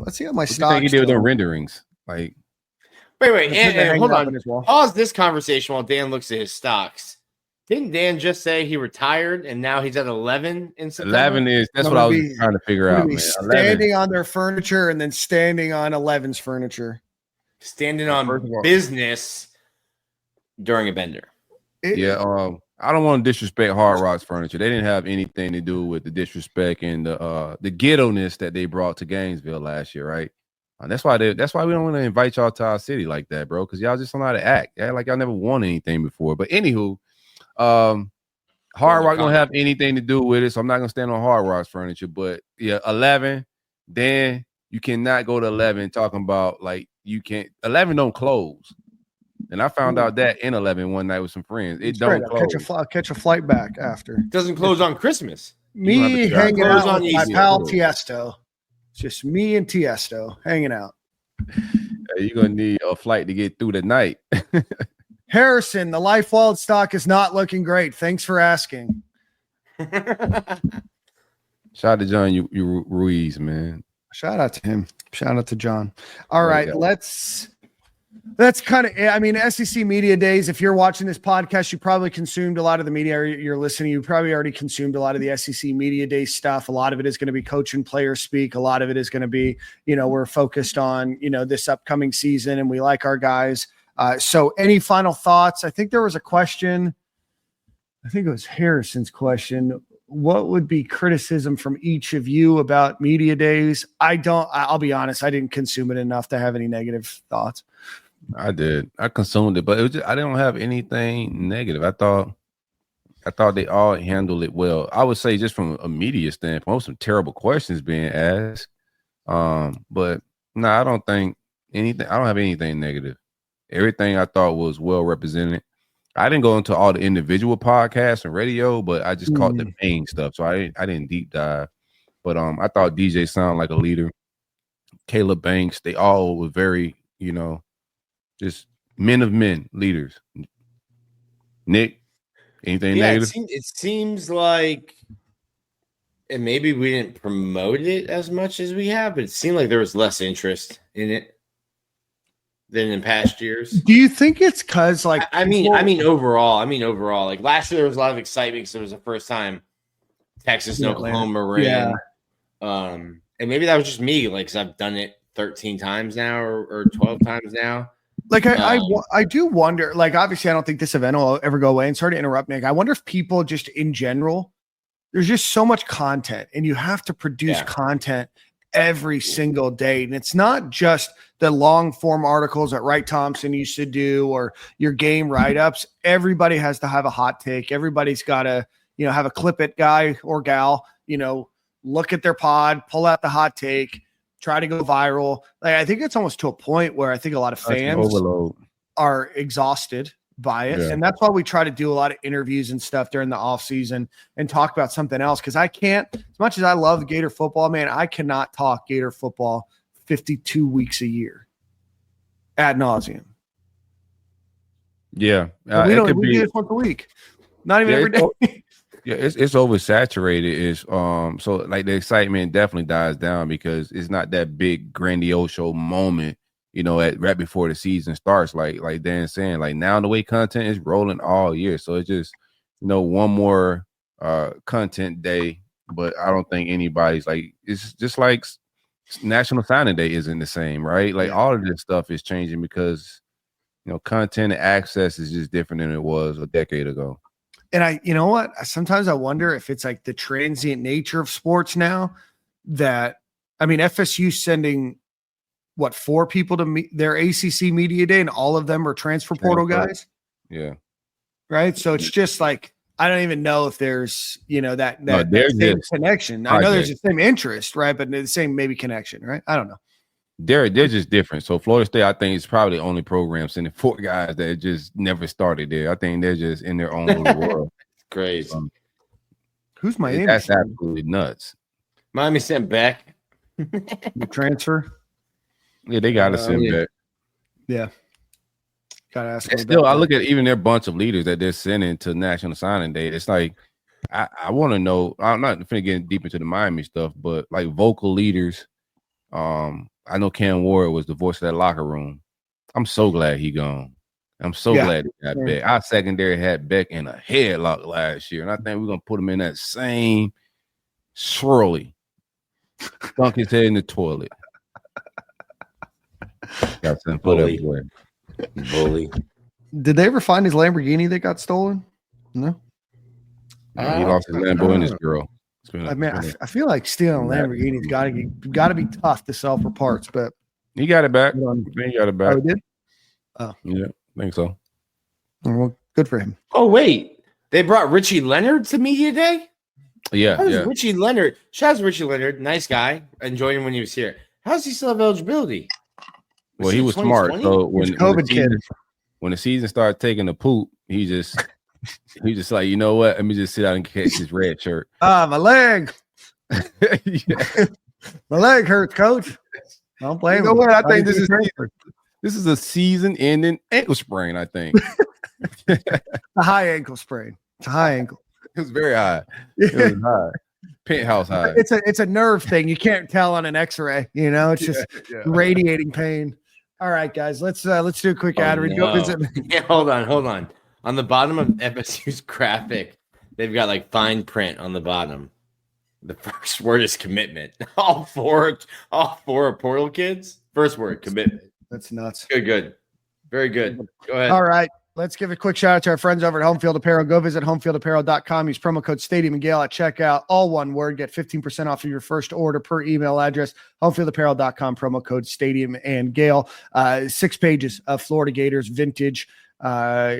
Let's see how my stock. You did with the renderings, like. Wait, and hold on. Pause this conversation while Dan looks at his stocks. Didn't Dan just say he retired and now he's at 11 in September? 11 is that's what I was trying to figure out. Man. Standing on their furniture and then standing on 11's furniture. Standing on business during a bender. I don't want to disrespect Hard Rock's furniture. They didn't have anything to do with the disrespect and the ghetto-ness that they brought to Gainesville last year, right? That's why we don't want to invite y'all to our city like that, bro, because y'all just don't know how to act. Yeah, like y'all never won anything before. But anywho, Hard Rock don't have anything to do with it, so I'm not gonna stand on Hard Rock's furniture. But yeah, 11, then you cannot go to 11 talking about like you can't. 11 don't close. And I found out that in 11 one night with some friends. It don't close. Catch a flight back after. It doesn't close on Christmas. Me hanging out on my pal Tiesto. It's just me and Tiesto hanging out. You're going to need a flight to get through the night. Harrison, the Life Wild stock is not looking great. Thanks for asking. Shout out to John Ruiz, man. Shout out to him. Shout out to John. All right, that's kind of, I mean, SEC Media Days. If you're watching this podcast, you probably consumed a lot of the media. Or you're listening, you probably already consumed a lot of the SEC Media Day stuff. A lot of it is going to be coach and player speak. A lot of it is going to be, we're focused on, this upcoming season and we like our guys. So any final thoughts? I think there was a question. I think it was Harrison's question. What would be criticism from each of you about Media Days? I'll be honest. I didn't consume it enough to have any negative thoughts. I did. I consumed it, but it was I didn't have anything negative. I thought they all handled it well. I would say just from a media standpoint, some terrible questions being asked. But no, I don't think anything. I don't have anything negative. Everything I thought was well represented. I didn't go into all the individual podcasts and radio, but I just caught the main stuff. So I didn't deep dive. But I thought DJ sounded like a leader. Caleb Banks, they all were very, just men of men, leaders. Nick, anything negative? It seems like, and maybe we didn't promote it as much as we have, but it seemed like there was less interest in it than in past years. Do you think it's because, like, I mean, overall, like last year there was a lot of excitement because it was the first time Texas and Oklahoma were in. And maybe that was just me, like, because I've done it 13 times now or 12 times now. Like, I do wonder, like, obviously I don't think this event will ever go away, and sorry to interrupt, Nick. I wonder if people just in general, there's just so much content and you have to produce content every single day. And it's not just the long form articles that Wright Thompson used to do or your game write-ups. Everybody has to have a hot take. Everybody's got to, have a clip it guy or gal, look at their pod, pull out the hot take, try to go viral. Like, I think it's almost to a point where I think a lot of fans are exhausted by it. And that's why we try to do a lot of interviews and stuff during the off season and talk about something else. Cause I can't, as much as I love Gator football, man, I cannot talk Gator football 52 weeks a year ad nauseum. Yeah. We do this once a week. Not even every day. It's oversaturated. It's so like the excitement definitely dies down because it's not that big grandiose moment, right before the season starts. Like Dan's saying, like now the way content is rolling all year. So it's just, one more content day, but I don't think anybody's like, it's just like National Signing Day isn't the same, right? Like all of this stuff is changing because content and access is just different than it was a decade ago. And you know what? Sometimes I wonder if it's like the transient nature of sports now that, I mean, FSU sending 4 people to their ACC media day, and all of them are transfer portal guys. Yeah. Right. So it's just like, I don't even know if there's, that same connection. I know there's the same interest, right? But the same maybe connection, right? I don't know. They're just different. So Florida State, I think, is probably the only program sending 4 guys that just never started there. I think they're just in their own little world. Crazy. Who's Miami? That's absolutely nuts. Miami sent back. The transfer. Yeah, they got to send back. Yeah. Gotta ask. Still, I look at even their bunch of leaders that they're sending to National Signing Day. It's like, I want to know. I'm not finna get deep into the Miami stuff, but like vocal leaders. I know Cam Ward was the voice of that locker room. I'm so glad he gone. I'm so glad he got Beck. Our secondary had Beck in a headlock last year, and I think we're gonna put him in that same swirly. Dunk his head in the toilet. Got some put everywhere. Bully. Did they ever find his Lamborghini that got stolen? No. He lost his Lambo and his girl. I feel like stealing a Lamborghini's got to be tough to sell for parts, but he got it back. He got it back. Oh, he did? Oh, yeah, I think so. Well, good for him. Oh wait, they brought Richie Leonard to media day. Yeah, Richie Leonard. Shout out to Richie Leonard, nice guy. Enjoyed him when he was here. How does he still have eligibility? Well, he was smart. So when the season started taking a poop, he just like, you know what? Let me just sit out and catch this red shirt. My leg. My leg hurts, coach. Don't blame you know what? I think this is a season-ending ankle sprain, I think. A high ankle sprain. It's a high ankle. It was very high. It was high. Penthouse high. It's a nerve thing. You can't tell on an X-ray. It's just radiating pain. All right, guys, let's do a quick ad read. Go visit. Yeah, hold on. On the bottom of FSU's graphic, they've got like fine print on the bottom. The first word is commitment. All four are portal kids. First word, commitment. That's nuts. Good. Very good. Go ahead. All right. Let's give a quick shout out to our friends over at Home Field Apparel. Go visit homefieldapparel.com. Use promo code Stadium and Gale at checkout. All one word. Get 15% off of your first order per email address. Homefieldapparel.com. Promo code Stadium and Gale. 6 pages of Florida Gators vintage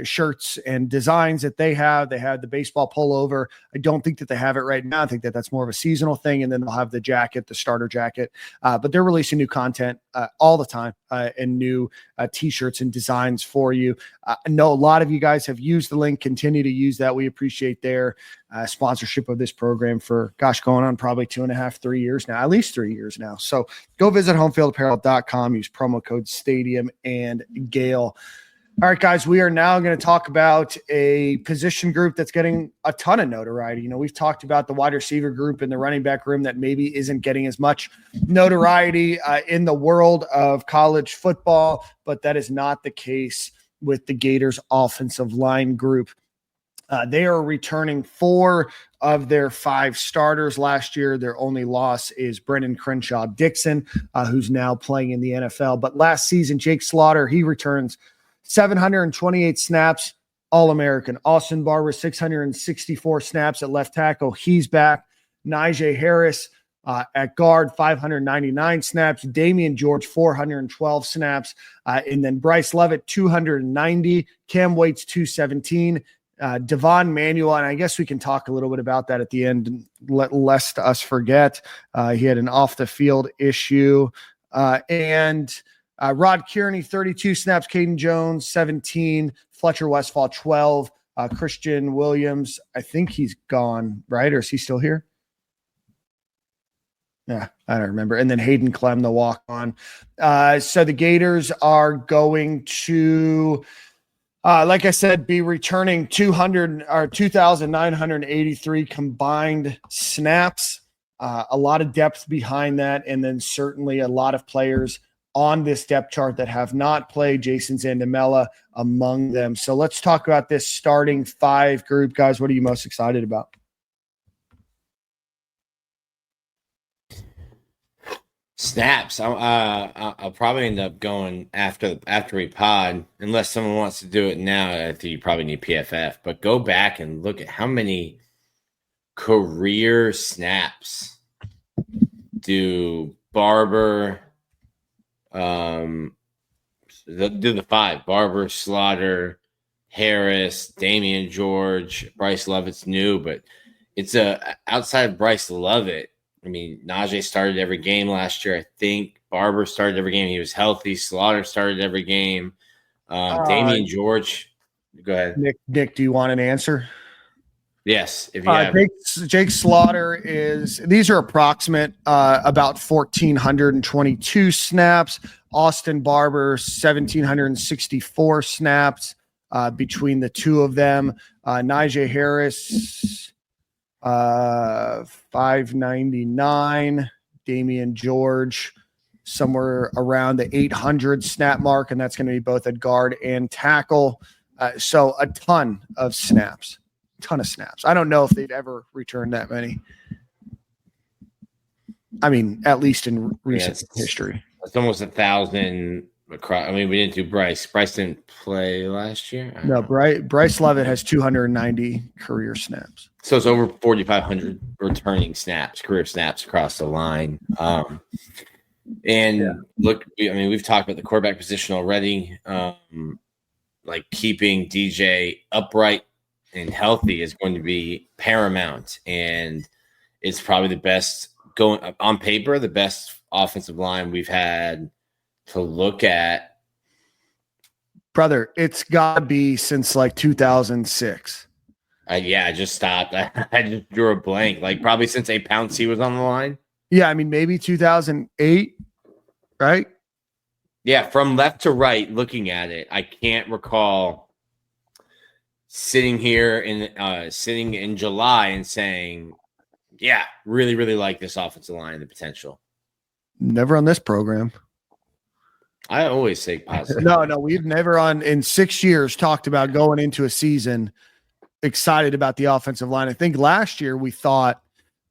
shirts and designs that they have. They have the baseball pullover. I don't think that they have it right now. I think that that's more of a seasonal thing. And then they'll have the jacket, the starter jacket. But they're releasing new content all the time and new t-shirts and designs for you. I know a lot of you guys have used the link, continue to use that. We appreciate their sponsorship of this program for, going on probably 2.5, 3 years now, at least 3 years now. So go visit homefieldapparel.com, use promo code Stadium and Gale. All right, guys, we are now going to talk about a position group that's getting a ton of notoriety. We've talked about the wide receiver group and the running back room that maybe isn't getting as much notoriety in the world of college football, but that is not the case with the Gators offensive line group. They are returning 4 of their 5 starters last year. Their only loss is Brendan Crenshaw Dixon, who's now playing in the NFL. But last season, Jake Slaughter, he returns 728 snaps, All-American. Austin Barber, 664 snaps at left tackle. He's back. Najee Harris at guard, 599 snaps. Damian George, 412 snaps. And then Bryce Levitt, 290. Cam Waits, 217. Devon Manuel, and I guess we can talk a little bit about that at the end, lest us forget. He had an off-the-field issue. Rod Kearney, 32 snaps. Caden Jones, 17. Fletcher Westfall, 12. Christian Williams, I think he's gone, right? Or is he still here? Yeah, I don't remember. And then Hayden Clem, the walk-on. So the Gators are going to, like I said, be returning 2,983 combined snaps. A lot of depth behind that, and then certainly a lot of players on this depth chart that have not played, Jason Zandamela among them. So let's talk about this starting 5 group. Guys, what are you most excited about? Snaps. I'll probably end up going after we pod, unless someone wants to do it now. I think you probably need PFF, but go back and look at how many career snaps do Barber, do the five: Barber, Slaughter, Harris, Damian George, Bryce Lovett's new, but it's outside of Bryce Lovett. I mean, Najee started every game last year. I think Barber started every game. He was healthy. Slaughter started every game. Damian George. Go ahead. Nick, do you want an answer? Yes. If you have. Jake Slaughter these are approximate, about 1,422 snaps. Austin Barber, 1,764 snaps between the two of them. Najee Harris, 599. Damian George somewhere around the 800 snap mark, and that's going to be both at guard and tackle. So a ton of snaps. I don't know if they've ever returned that many. I mean, at least in recent history. It's almost 1,000 across. I mean, we didn't do Bryce. Bryce didn't play last year. No, Bryce Lovett has 290 career snaps. So it's over 4,500 returning snaps, career snaps across the line. Look, I mean, we've talked about the quarterback position already. Like keeping DJ upright and healthy is going to be paramount, and it's probably the best going on paper, the best offensive line we've had to look at. Brother, it's got to be since like 2006. I just stopped. I just drew a blank. Like probably since A Pouncey was on the line. Yeah, I mean maybe 2008, right? Yeah, from left to right, looking at it, I can't recall sitting here sitting in July and saying, "Yeah, really, really like this offensive line and the potential." Never on this program. I always say positive. No, we've never in 6 years talked about going into a season excited about the offensive line. I think last year we thought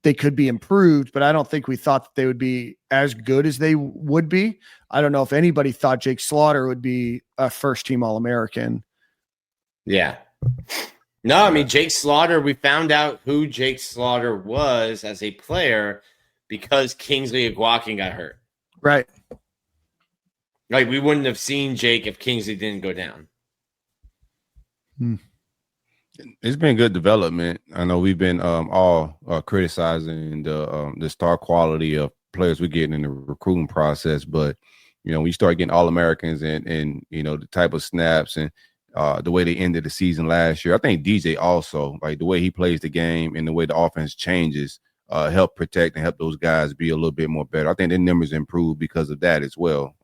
they could be improved, but I don't think we thought that they would be as good as they would be. I don't know if anybody thought Jake Slaughter would be a first-team All-American. Yeah. No, I mean, Jake Slaughter, we found out who Jake Slaughter was as a player because Kingsley Agwakin got hurt. Right. Like, we wouldn't have seen Jake if Kingsley didn't go down. It's been good development. I know we've been all criticizing the star quality of players we're getting in the recruiting process, but when you start getting All-Americans and the type of snaps and the way they ended the season last year, I think DJ also, like the way he plays the game and the way the offense changes, help protect and help those guys be a little bit more better. I think their numbers improved because of that as well.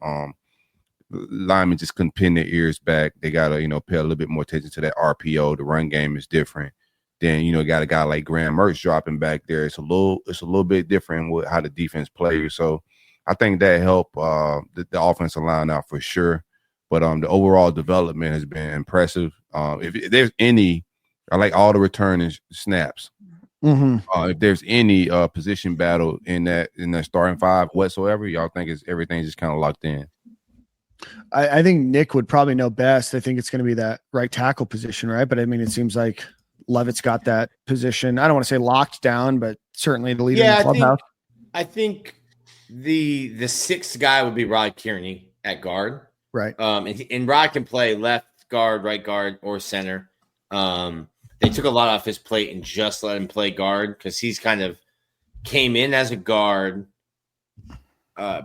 Linemen just couldn't pin their ears back. They got to, pay a little bit more attention to that RPO. The run game is different. Then, got a guy like Graham Mertz dropping back there. It's a little bit different with how the defense plays. So I think that helped the offensive line out for sure. But the overall development has been impressive. If there's any, I like all the returning snaps. Mm-hmm. If there's any position battle in that starting five whatsoever, y'all think everything's just kind of locked in? I think Nick would probably know best. I think it's going to be that right tackle position, right? But I mean, it seems like Levitt's got that position. I don't want to say locked down, but certainly the leader in the clubhouse. I think the sixth guy would be Rod Kearney at guard. Right. And Rod can play left guard, right guard, or center. They took a lot off his plate and just let him play guard because he's kind of came in as a guard,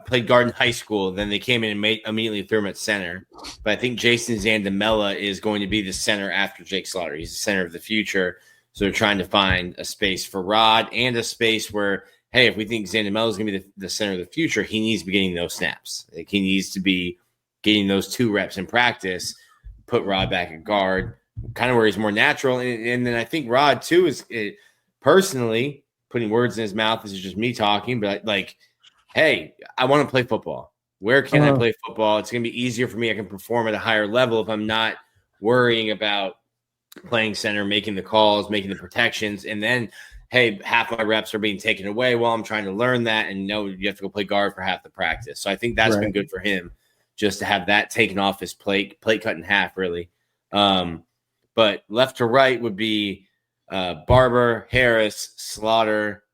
played guard in high school. Then they came in and immediately threw him at center. But I think Jason Zandamela is going to be the center after Jake Slaughter. He's the center of the future. So they're trying to find a space for Rod and a space where, hey, if we think Zandamela is going to be the center of the future, he needs to be getting those snaps. Like he needs to be getting those 2 reps in practice, put Rod back at guard, kind of where he's more natural. And then I think Rod, too, is personally putting words in his mouth. This is just me talking, but like, hey, I want to play football. Where can I play football? It's going to be easier for me. I can perform at a higher level if I'm not worrying about playing center, making the calls, making the protections. And then, hey, half my reps are being taken away while I'm trying to learn that, and no, you have to go play guard for half the practice. So I think that's been good for him, just to have that taken off his plate cut in half, really. But left to right would be Barber, Harris, Slaughter,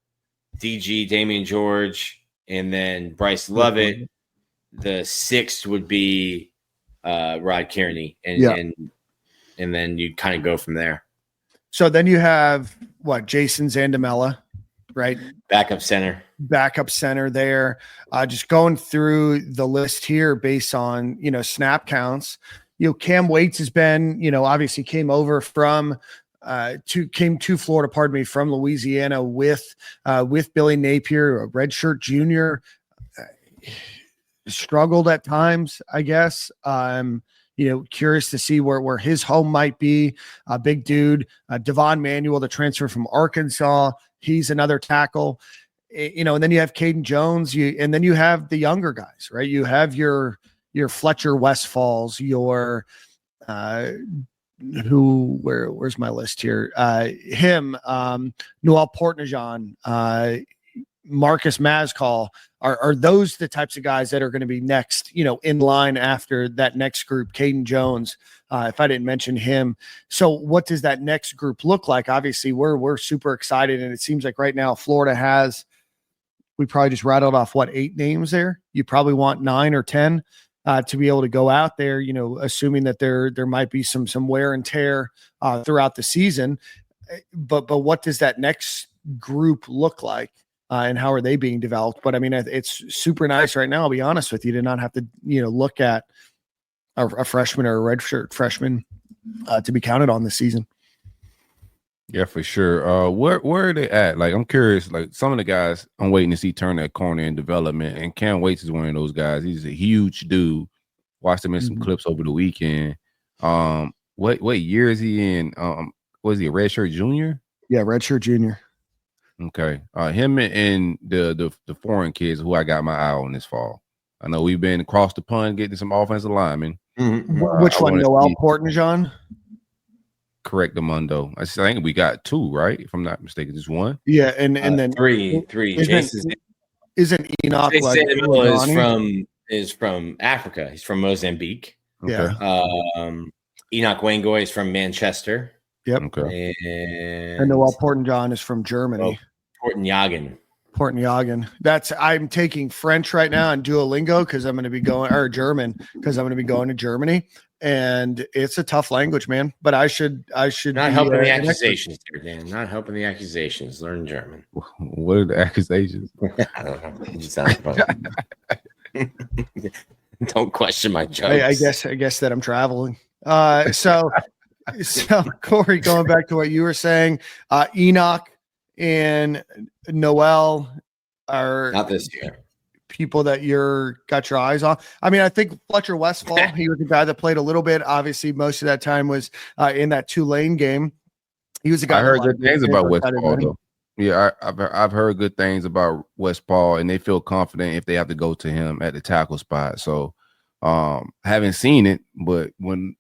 DG, Damian George, and then Bryce Lovett. The sixth would be Rod Kearney, and then you kind of go from there. So then you have Jason Zandamela, right? Backup center there. Just going through the list here based on, snap counts. Cam Waits has been, obviously came over from to Florida, from Louisiana with Billy Napier, a redshirt junior. Struggled at times, I guess. Curious to see where his home might be. A big dude, Devon Manuel, the transfer from Arkansas. He's another tackle. And then you have Caden Jones. And then you have the younger guys, right? You have your Fletcher Westfalls, your where's my list here? Him, Noel Portnajan, Marcus Mazcall. Are those the types of guys that are going to be next, in line after that next group? Caden Jones, if I didn't mention him. So what does that next group look like? Obviously, we're super excited, and it seems like right now Florida has, we probably just rattled off 8 names there. You probably want 9 or 10 to be able to go out there, assuming that there might be some wear and tear throughout the season. But what does that next group look like? And how are they being developed? But I mean, it's super nice right now, I'll be honest with you, to not have to, look at a freshman or a redshirt freshman to be counted on this season. Yeah, for sure. Where are they at? Like, I'm curious, like some of the guys I'm waiting to see turn that corner in development, and Cam Waits is one of those guys. He's a huge dude. Watched him in some clips over the weekend. What year is he in? Was he a redshirt junior? Yeah, redshirt junior. Okay. Him and the foreign kids who I got my eye on this fall. I know we've been across the pond getting some offensive linemen. Which one? Noel Portnajan? Correct, Amundo. I think we got 2, right? If I'm not mistaken, just 1. Yeah, and then three. Isn't Enoch is from Africa? He's from Mozambique. Okay. Yeah. Enoch Wangoy is from Manchester. Yep. Okay. And Noel Portnajan is from Germany. Portnajan. I'm taking French right now and Duolingo because I'm going to be going, or German because I'm going to be going to Germany, and it's a tough language, man. But I should not helping the accusations here, Dan. Not helping the accusations. Learn German. What are the accusations? I don't know. It sounds funny. Don't question my jokes. I guess that I'm traveling. So Corey, going back to what you were saying, Enoch and Noel are not this year people that got your eyes on. I mean, I think Fletcher Westfall, he was the guy that played a little bit. Obviously, most of that time was in that Tulane game. He was a guy. I heard good things about Westfall, though. Yeah, I've heard good things about Westfall, and they feel confident if they have to go to him at the tackle spot. So, haven't seen it, but when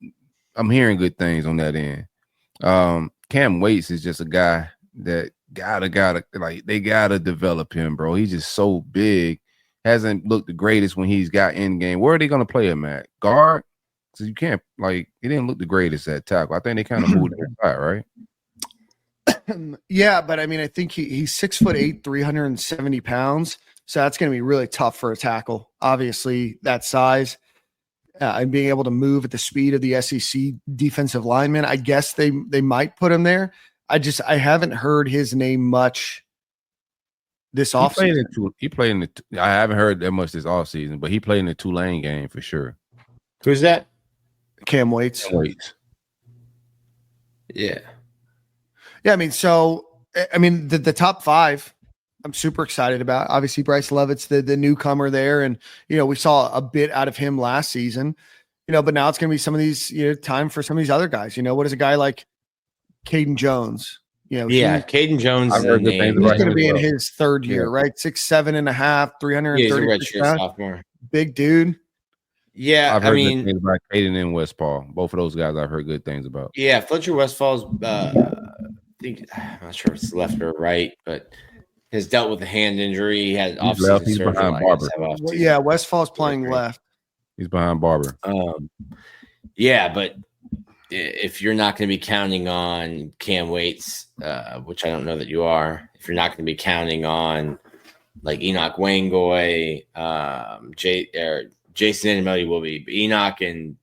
I'm hearing good things on that end. Cam Waits is just a guy that gotta like they gotta develop him, bro. He's just so big. Hasn't looked the greatest when he's got in game. Where are they gonna play him at? Guard? So you can't he didn't look the greatest at tackle. I think they kind of moved him aside, right? Yeah, but I mean, I think he's 6'8", 370 pounds. So that's gonna be really tough for a tackle. Obviously, that size. And being able to move at the speed of the SEC defensive lineman, I guess they might put him there. I haven't heard his name much this offseason. He played in the. I haven't heard that much this offseason, but he played in the Tulane game for sure. Who's that? Cam Waits. Yeah. I mean, the top 5. I'm super excited about. Obviously, Bryce Lovett's the newcomer there, and we saw a bit out of him last season. But now it's going to be some of these time for some of these other guys. What is a guy like Caden Jones? Caden Jones. He's going to be in his 3rd year, right? 6'7.5", 330 pounds. Sophomore. Big dude. Yeah, I've heard good things about Caden and Westfall. Both of those guys I've heard good things about. Yeah, Fletcher Westfall's think I'm not sure if it's left or right, but has dealt with a hand injury. He had He's offseason left. He's surgery. behind Barber. Yeah, Westfall's playing left. He's behind Barber. Yeah, but if you're not going to be counting on Cam Waits, which I don't know that you are, if you're not going to be counting on like Enoch Wangoy, Jason Anameli will be, but Enoch and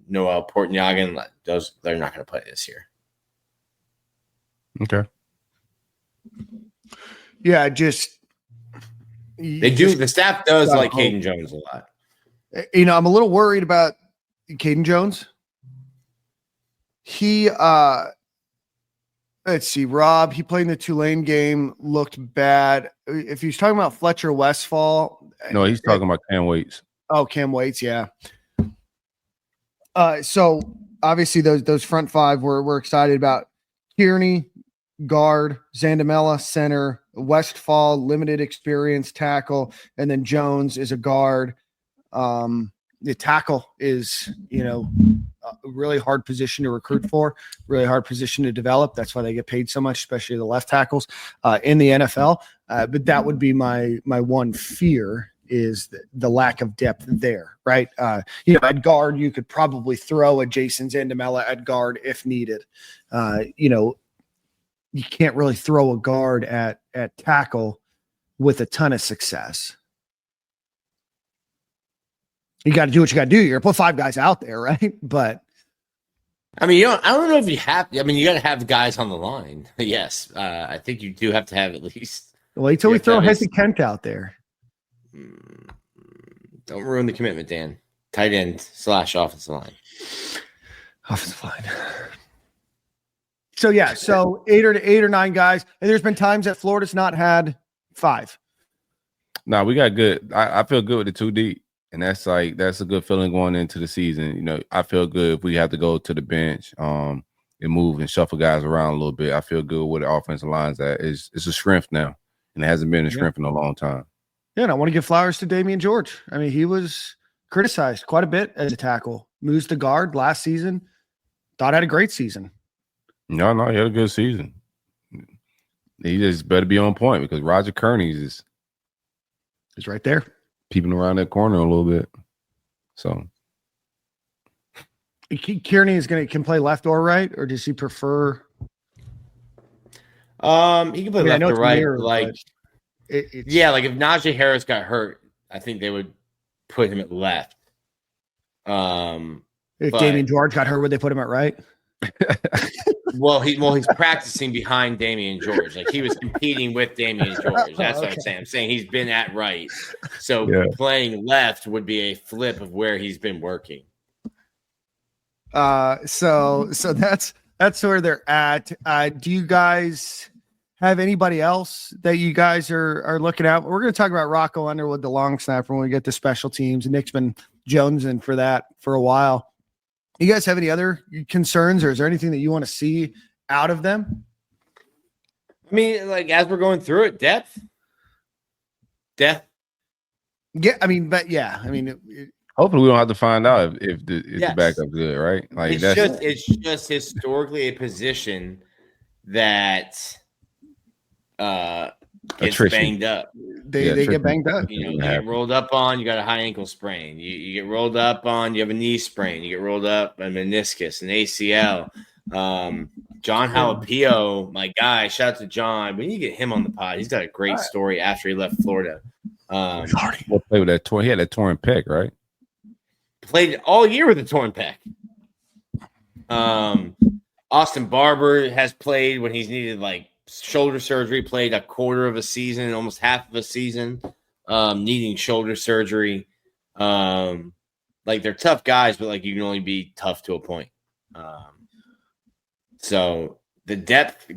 Noel Portniagan, they're not going to play this year. Okay. Yeah, The staff does like Caden Jones a lot. I'm a little worried about Caden Jones. He let's see, Rob, he played in the Tulane game, looked bad. If he's talking about Fletcher Westfall. No, he's talking about Cam Waits. Oh, Cam Waits, yeah. So obviously those front five we're excited about. Kearney, guard, Zandamela, center, Westfall, limited experience tackle, and then Jones is a guard. The tackle is, a really hard position to recruit for, really hard position to develop. That's why they get paid so much, especially the left tackles in the NFL. But that would be my one fear is the lack of depth there, right? At guard, you could probably throw a Jason Zandamela at guard if needed. You can't really throw a guard at tackle with a ton of success. You got to do what you got to do. You're going to put five guys out there, right? But I mean, I don't know if you have. I mean, you got to have guys on the line. Yes, I think you do have to have at least. Wait till we throw Hesse Kent out there. Don't ruin the commitment, Dan. Tight end / offensive line. Offensive line. So yeah, eight or nine guys, and there's been times that Florida's not had five. No, we got good. I feel good with the 2 deep. And that's a good feeling going into the season. I feel good if we have to go to the bench and move and shuffle guys around a little bit. I feel good with the offensive lines that it's a strength now, and it hasn't been a strength in a long time. Yeah, and I want to give flowers to Damian George. I mean, he was criticized quite a bit as a tackle. Moves to guard last season. Thought had a great season. No, he had a good season. He just better be on point because Roger Kearney is right there. Peeping around that corner a little bit. So Kearney can play left or right, or does he prefer? He can play left or right. Like if Najee Harris got hurt, I think they would put him at left. If Damian George got hurt, would they put him at right? Well, he's practicing behind Damian George. Like he was competing with Damian George. That's what I'm saying. I'm saying he's been at right. So playing left would be a flip of where he's been working. So that's where they're at. Do you guys have anybody else that you guys are looking at? We're going to talk about Rocco Underwood, the long snapper, when we get to special teams. Nick's been jonesing for that for a while. You guys have any other concerns, or is there anything that you want to see out of them? I mean, like as we're going through it, depth. Yeah, hopefully we don't have to find out if the backup's good, right? Like it's just historically a position that gets banged up. They get banged up. You get rolled up on, you got a high ankle sprain. You get rolled up on, you have a knee sprain. You get rolled up, a meniscus, an ACL. John Jalapio, my guy, shout out to John. We need to get him on the pod. He's got a great story after he left Florida. We'll play with that he had a torn pec, right? Played all year with a torn pec. Austin Barber has played when he's needed shoulder surgery, played a quarter of a season, almost half of a season, needing shoulder surgery. They're tough guys, but you can only be tough to a point. So the depth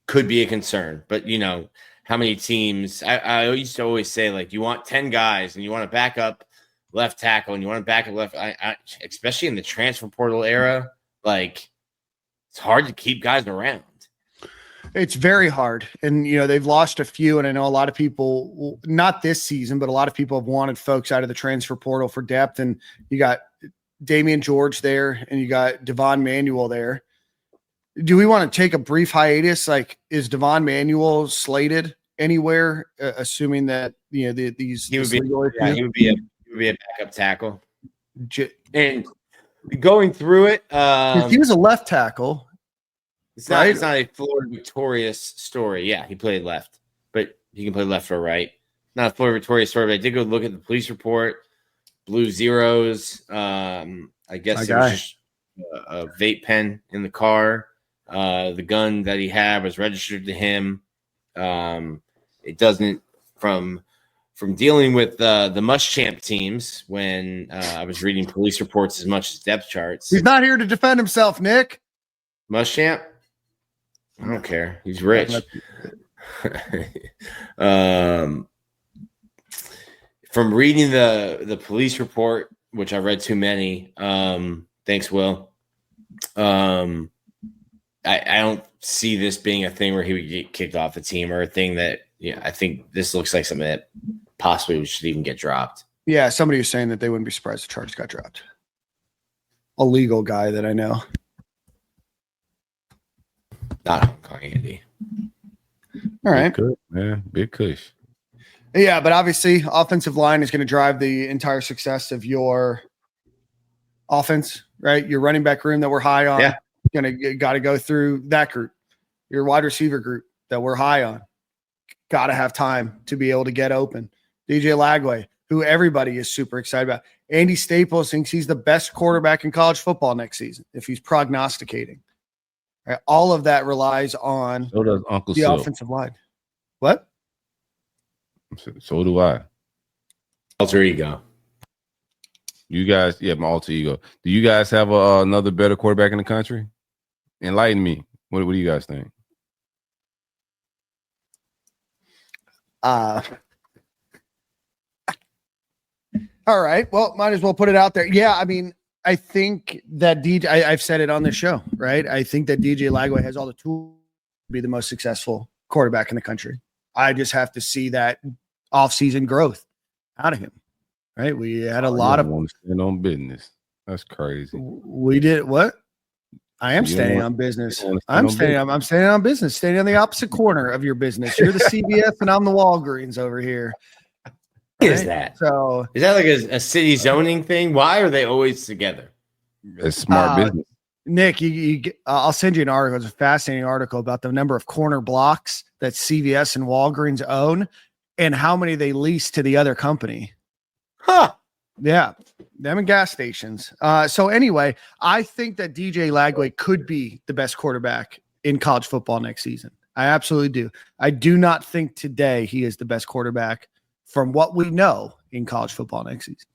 could be a concern, but how many teams? I used to always say you want 10 guys and you want to back up left tackle and you want to back up left. Especially in the transfer portal era, it's hard to keep guys around. It's very hard. And, they've lost a few. And I know a lot of people, not this season, but a lot of people have wanted folks out of the transfer portal for depth. And you got Damian George there and you got Devon Manuel there. Do we want to take a brief hiatus? Like, is Devon Manuel slated anywhere? Assuming that he would be a backup tackle. And going through it, he was a left tackle. It's not a Florida victorious story. Yeah, he played left, but he can play left or right. Not a Florida victorious story, but I did go look at the police report. Blue zeros. I guess there was just a vape pen in the car. The gun that he had was registered to him. It doesn't from dealing with the Muschamp teams when I was reading police reports as much as depth charts. He's not here to defend himself, Nick. Muschamp? I don't care. He's rich. From reading the police report, which I read too many. Thanks, Will. I don't see this being a thing where he would get kicked off the team or a thing that I think this looks like something that possibly should even get dropped. Yeah, somebody was saying that they wouldn't be surprised if the charge got dropped. A legal guy that I know. Not Hong Kong Andy. All right. Big kush, man. Big kush. Yeah, but obviously offensive line is going to drive the entire success of your offense, right? Your running back room that we're high on. Yeah. Got to go through that group. Your wide receiver group that we're high on. Got to have time to be able to get open. DJ Lagway, who everybody is super excited about. Andy Staples thinks he's the best quarterback in college football next season if he's prognosticating. Right? All of that relies on so does Uncle the Silk. Offensive line. What? So do I. Alter ego. You guys, my alter ego. Do you guys have another better quarterback in the country? Enlighten me. What do you guys think? All right. Well, might as well put it out there. Yeah, I mean, I think that I've said it on this show, right? I think that DJ Lagway has all the tools to be the most successful quarterback in the country. I just have to see that off-season growth out of him, right? We had a lot of want to stand on business. That's crazy. We did what? I am standing on business. I'm standing on business, standing on the opposite corner of your business. You're the CVS and I'm the Walgreens over here. What is that? So is that like a city zoning thing? Why are they always together? It's smart business. Nick, I'll send you an article. It's a fascinating article about the number of corner blocks that CVS and Walgreens own and how many they lease to the other company. Huh. Yeah. Them and gas stations. So anyway, I think that DJ Lagway could be the best quarterback in college football next season. I absolutely do. I do not think today he is the best quarterback from what we know in college football next season.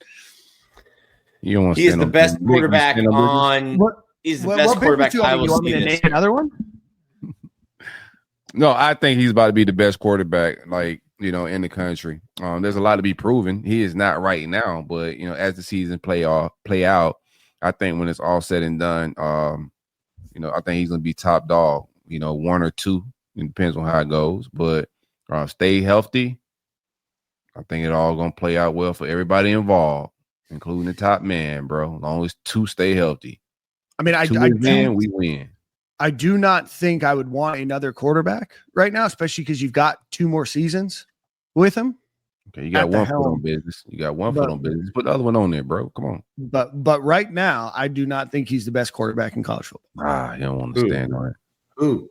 You don't want to he is the best quarterback on. He's the best quarterback. I will see this. Another one? No, I think he's about to be the best quarterback, in the country. There's a lot to be proven. He is not right now, but as the season play out, I think when it's all said and done, I think he's gonna be top dog. 1 or 2. It depends on how it goes, but stay healthy. I think it all gonna play out well for everybody involved, including the top man, bro. As long as 2 stay healthy. I mean, we win. I do not think I would want another quarterback right now, especially because you've got 2 more seasons with him. Okay, you got one foot on business. You got one foot on business. Put the other one on there, bro. Come on. But right now, I do not think he's the best quarterback in college football. You don't want to stand on it. Who?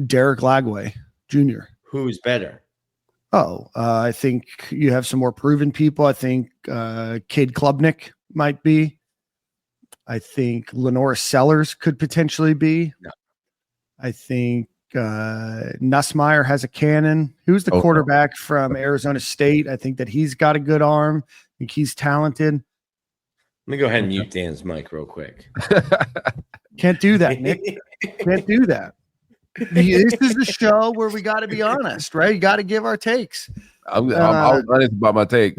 Derek Lagway Jr. Who's better? I think you have some more proven people. I think Cade Klubnik might be. I think Lenora Sellers could potentially be. No. I think Nussmeier has a cannon. Who's the quarterback from Arizona State? I think that he's got a good arm. I think he's talented. Let me go ahead and mute Dan's mic real quick. Can't do that, Nick. Can't do that. This is the show where we got to be honest, right? You got to give our takes. I was honest about my take.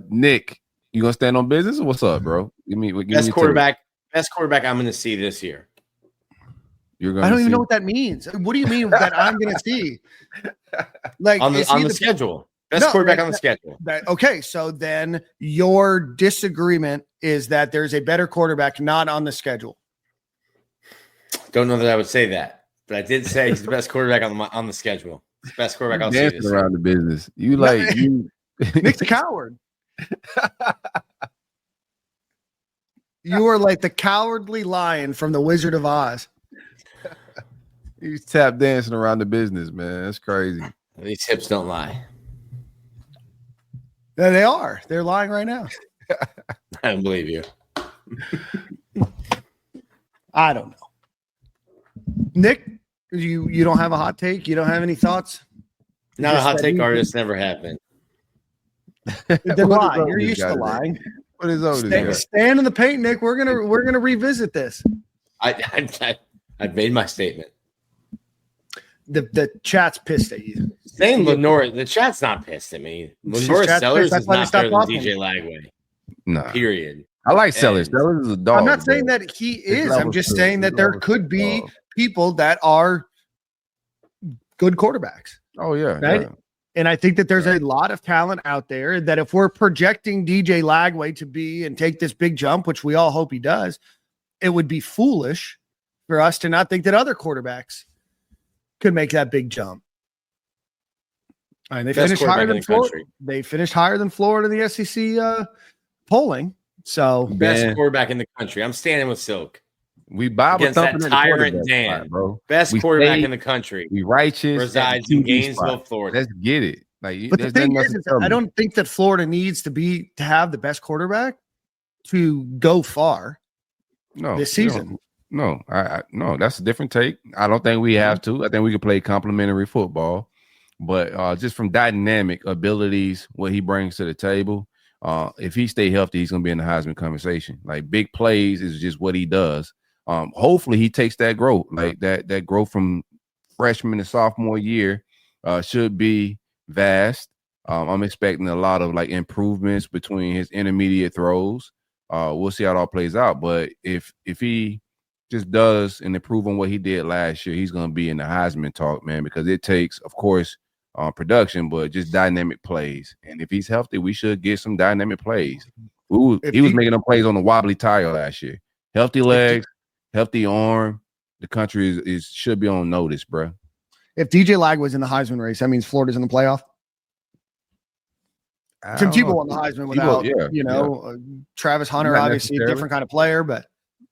Nick, you gonna stand on business or what's up, bro? Best quarterback I'm gonna see this year. I don't even know what that means. What do you mean that I'm gonna see? Like on the schedule. Best quarterback on the schedule. Okay, so then your disagreement is that there's a better quarterback not on the schedule. Don't know that I would say that, but I did say he's the best quarterback on the schedule. He's the best quarterback I'll see Dancing this around the business. You like you. Nick's a coward. You are like the cowardly lion from the Wizard of Oz. He's tap dancing around the business, man. That's crazy. These hips don't lie. Yeah, they are. They're lying right now. I don't believe you. I don't know. Nick, you don't have a hot take? You don't have any thoughts? Not a hot take artist, never have been. Then lie. You're used to lying. What is over there? Stand in the paint, Nick. We're gonna revisit this. I've made my statement. The chat's pissed at you. Saying Lenore, the chat's not pissed at me. Lenore Sellers is not better than DJ Lagway. No. Period. I like Sellers. Sellers is a dog. I'm not saying that he is. I'm just saying that there could be people that are good quarterbacks. Oh, yeah. Right? Yeah. And I think that there's a lot of talent out there that if we're projecting DJ Lagway to be and take this big jump, which we all hope he does, it would be foolish for us to not think that other quarterbacks could make that big jump. All right, they finished higher than Florida. They finished higher than Florida in the SEC polling. So best quarterback in the country. I'm standing with Silk. We Bible against that tyrant Dan, spot, bro. Best quarterback in the country. We righteous. Resides in Gainesville, Florida. Let's get it. But the thing is I don't think that Florida needs to have the best quarterback to go far. No, this season. No, no, that's a different take. I don't think we have to. I think we can play complementary football, but just from dynamic abilities, what he brings to the table. If he stay healthy, he's gonna be in the Heisman conversation. Like big plays is just what he does. Hopefully he takes that growth, like that growth from freshman to sophomore year, should be vast. I'm expecting a lot of like improvements between his intermediate throws. We'll see how it all plays out. But if he just does and improve on what he did last year, he's gonna be in the Heisman talk, man, because it takes, of course, production, but just dynamic plays. And if he's healthy, we should get some dynamic plays. He was making them plays on the wobbly tire last year. Healthy legs, healthy arm. The country should be on notice, bro. If DJ Lag was in the Heisman race, that means Florida's in the playoff. Tim Tebow won the Heisman without, Travis Hunter, not obviously a different kind of player, but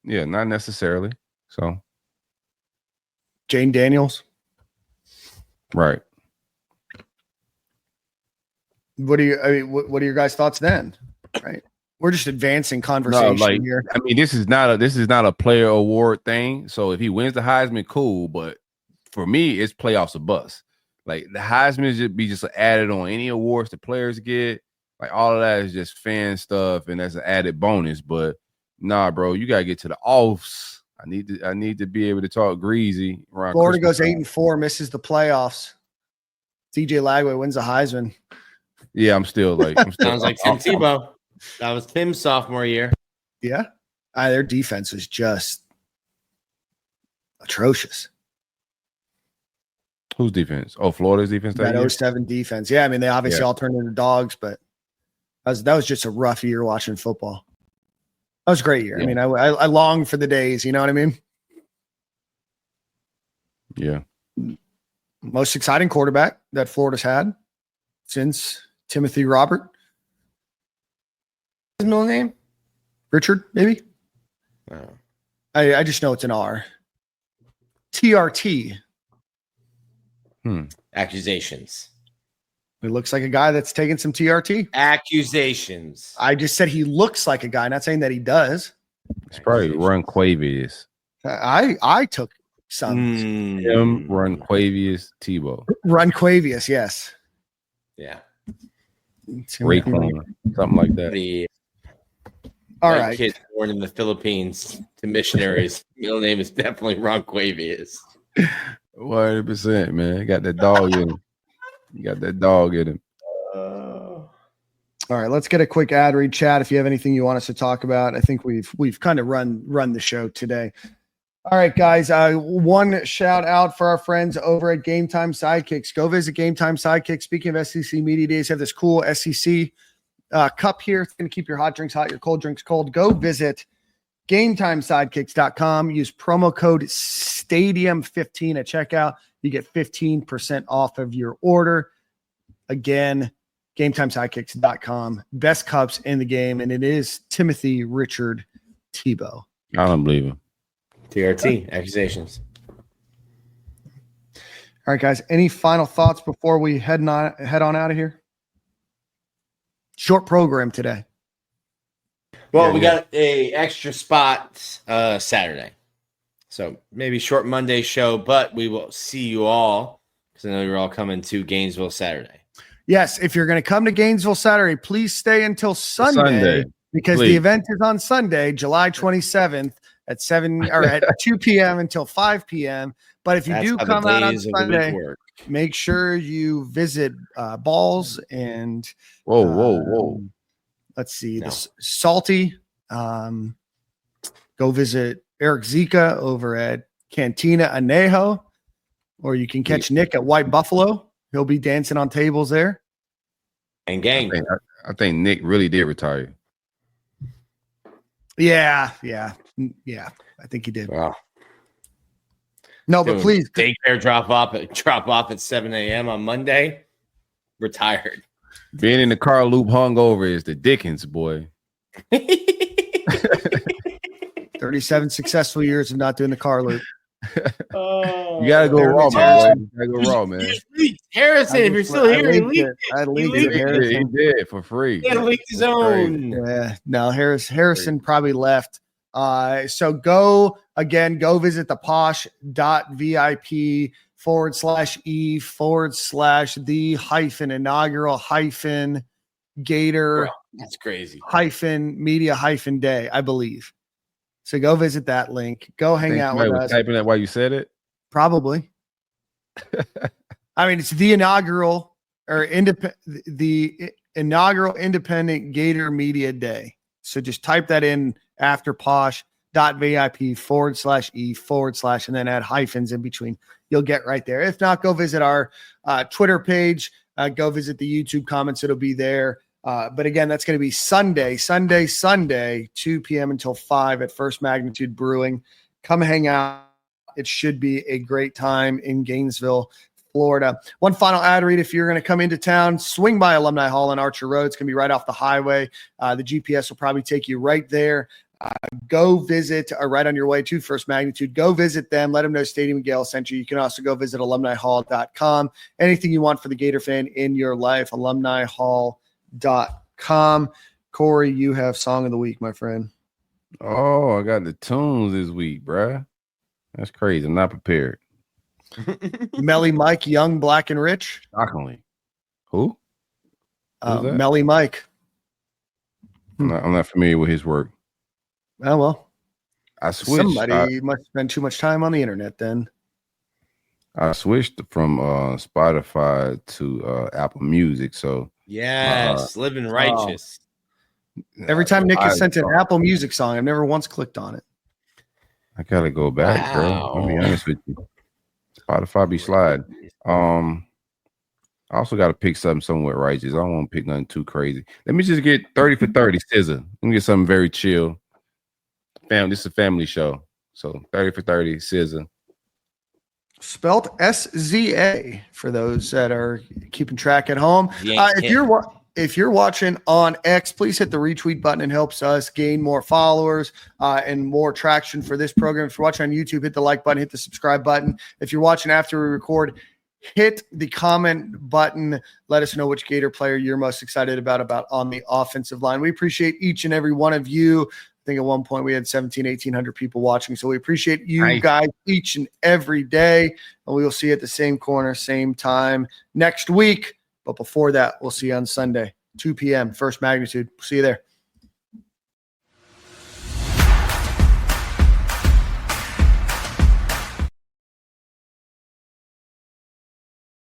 yeah, not necessarily. So Jane Daniels, right. What are your guys' thoughts then? Right, we're just advancing conversation here. I mean, this is not a player award thing. So if he wins the Heisman, cool. But for me, it's playoffs a bust. Like the Heisman should be just added on any awards the players get. Like all of that is just fan stuff, and that's an added bonus. But nah, bro, you gotta get to the offs. I need to be able to talk Greasy. Florida goes 8-4, misses the playoffs. DJ Lagway wins the Heisman. Yeah, Sounds like Tim Tebow. That was Tim's sophomore year. Yeah, their defense is just atrocious. Whose defense? Oh, Florida's defense. That 07 defense. Yeah, I mean they obviously all turned into dogs, but that was just a rough year watching football. That was a great year. Yeah. I mean, I long for the days. You know what I mean? Yeah. Most exciting quarterback that Florida's had since Timothy Robert. His middle name? Richard, maybe? Oh. I just know it's an R. TRT. Accusations. It looks like a guy that's taking some TRT. Accusations. I just said he looks like a guy, not saying that he does. It's probably Runquavius. I took some. Him, Runquavius, Tebow. Runquavius, yes. Yeah. Raekwon, something like that. All right. Kid born in the Philippines to missionaries. Middle name is definitely Runquavius. 100%, man. Got that dog in him. You got that dog in him. All right, let's get a quick ad read chat. If you have anything you want us to talk about, I think we've kind of run the show today. All right, guys. One shout out for our friends over at Game Time Sidekicks. Go visit Game Time Sidekicks. Speaking of SEC Media Days, have this cool SEC cup here. It's going to keep your hot drinks hot, your cold drinks cold. Go visit GameTimeSidekicks.com. Use promo code STADIUM15 at checkout. You get 15% off of your order. Again, GameTimeSidekicks.com. Best cups in the game, and it is Timothy Richard Tebow. I don't believe him. TRT accusations. All right, guys. Any final thoughts before we head on out of here? Short program today. Well, we got a extra spot Saturday. So maybe short Monday show, but we will see you all because I know you're all coming to Gainesville Saturday. Yes, if you're going to come to Gainesville Saturday, please stay until Sunday because the event is on Sunday, July 27th at 2 p.m. until 5 p.m. But if you do come out on Sunday, make sure you visit Balls and whoa. Let's see, the Salty. Go visit Eric Zika over at Cantina Anejo, or you can catch Nick at White Buffalo. He'll be dancing on tables there. And gang. I think Nick really did retire. Yeah. I think he did. Wow. No, but please. Daycare drop off at 7 a.m. on Monday. Retired. Being in the car loop hungover is the Dickens, boy. 37 successful years of not doing the car loop. You gotta go raw, man. You gotta go raw, man. Harrison, if you're still here, he leaked I leaked it. He did for free. He leaked his own. Yeah, no, Harrison probably left. So go visit the posh.vip/e/the-inaugural-gator. That's crazy. -media-day, I believe. So go visit that link. Go hang out with us. Typing that while you said it? Probably. I mean, it's the inaugural independent Gator Media Day. So just type that in after posh.vip/e/ and then add hyphens in between. You'll get right there. If not, go visit our Twitter page. Go visit the YouTube comments. It'll be there. But again, that's going to be Sunday, 2 p.m. until 5 at First Magnitude Brewing. Come hang out. It should be a great time in Gainesville, Florida. One final ad read. If you're going to come into town, swing by Alumni Hall on Archer Road. It's going to be right off the highway. The GPS will probably take you right there. Go visit right on your way to First Magnitude. Go visit them. Let them know Stadium and Gale sent you. You can also go visit alumnihall.com. Anything you want for the Gator fan in your life, alumnihall.com. Corey, you have Song of the Week, my friend. Oh, I got the tunes this week, bruh. That's crazy. I'm not prepared. Melly Mike, Young, Black, and Rich. Shockingly. Who? Melly Mike. I'm not familiar with his work. Oh, well. I switched. Somebody must spend too much time on the internet then. I switched from Spotify to Apple Music. So yes, living righteous. Every time Nick has sent an Apple Music song, I've never once clicked on it. I gotta go back, bro. I'll be honest with you. Spotify be slide. I also got to pick something somewhat righteous. I don't want to pick nothing too crazy. Let me just get 30 for 30 scissor. Let me get something very chill. This is a family show. So 30 for 30 scissor. Spelt SZA for those that are keeping track at home. If you're watching on X, please hit the retweet button. It helps us gain more followers and more traction for this program. If you're watching on YouTube, hit the like button, hit the subscribe button. If you're watching after we record, hit the comment button. Let us know which Gator player you're most excited about on the offensive line. We appreciate each and every one of you. I think at one point we had 1,800 people watching. So we appreciate you guys each and every day. And we will see you at the same corner, same time next week. But before that, we'll see you on Sunday, 2 p.m., First Magnitude. See you there.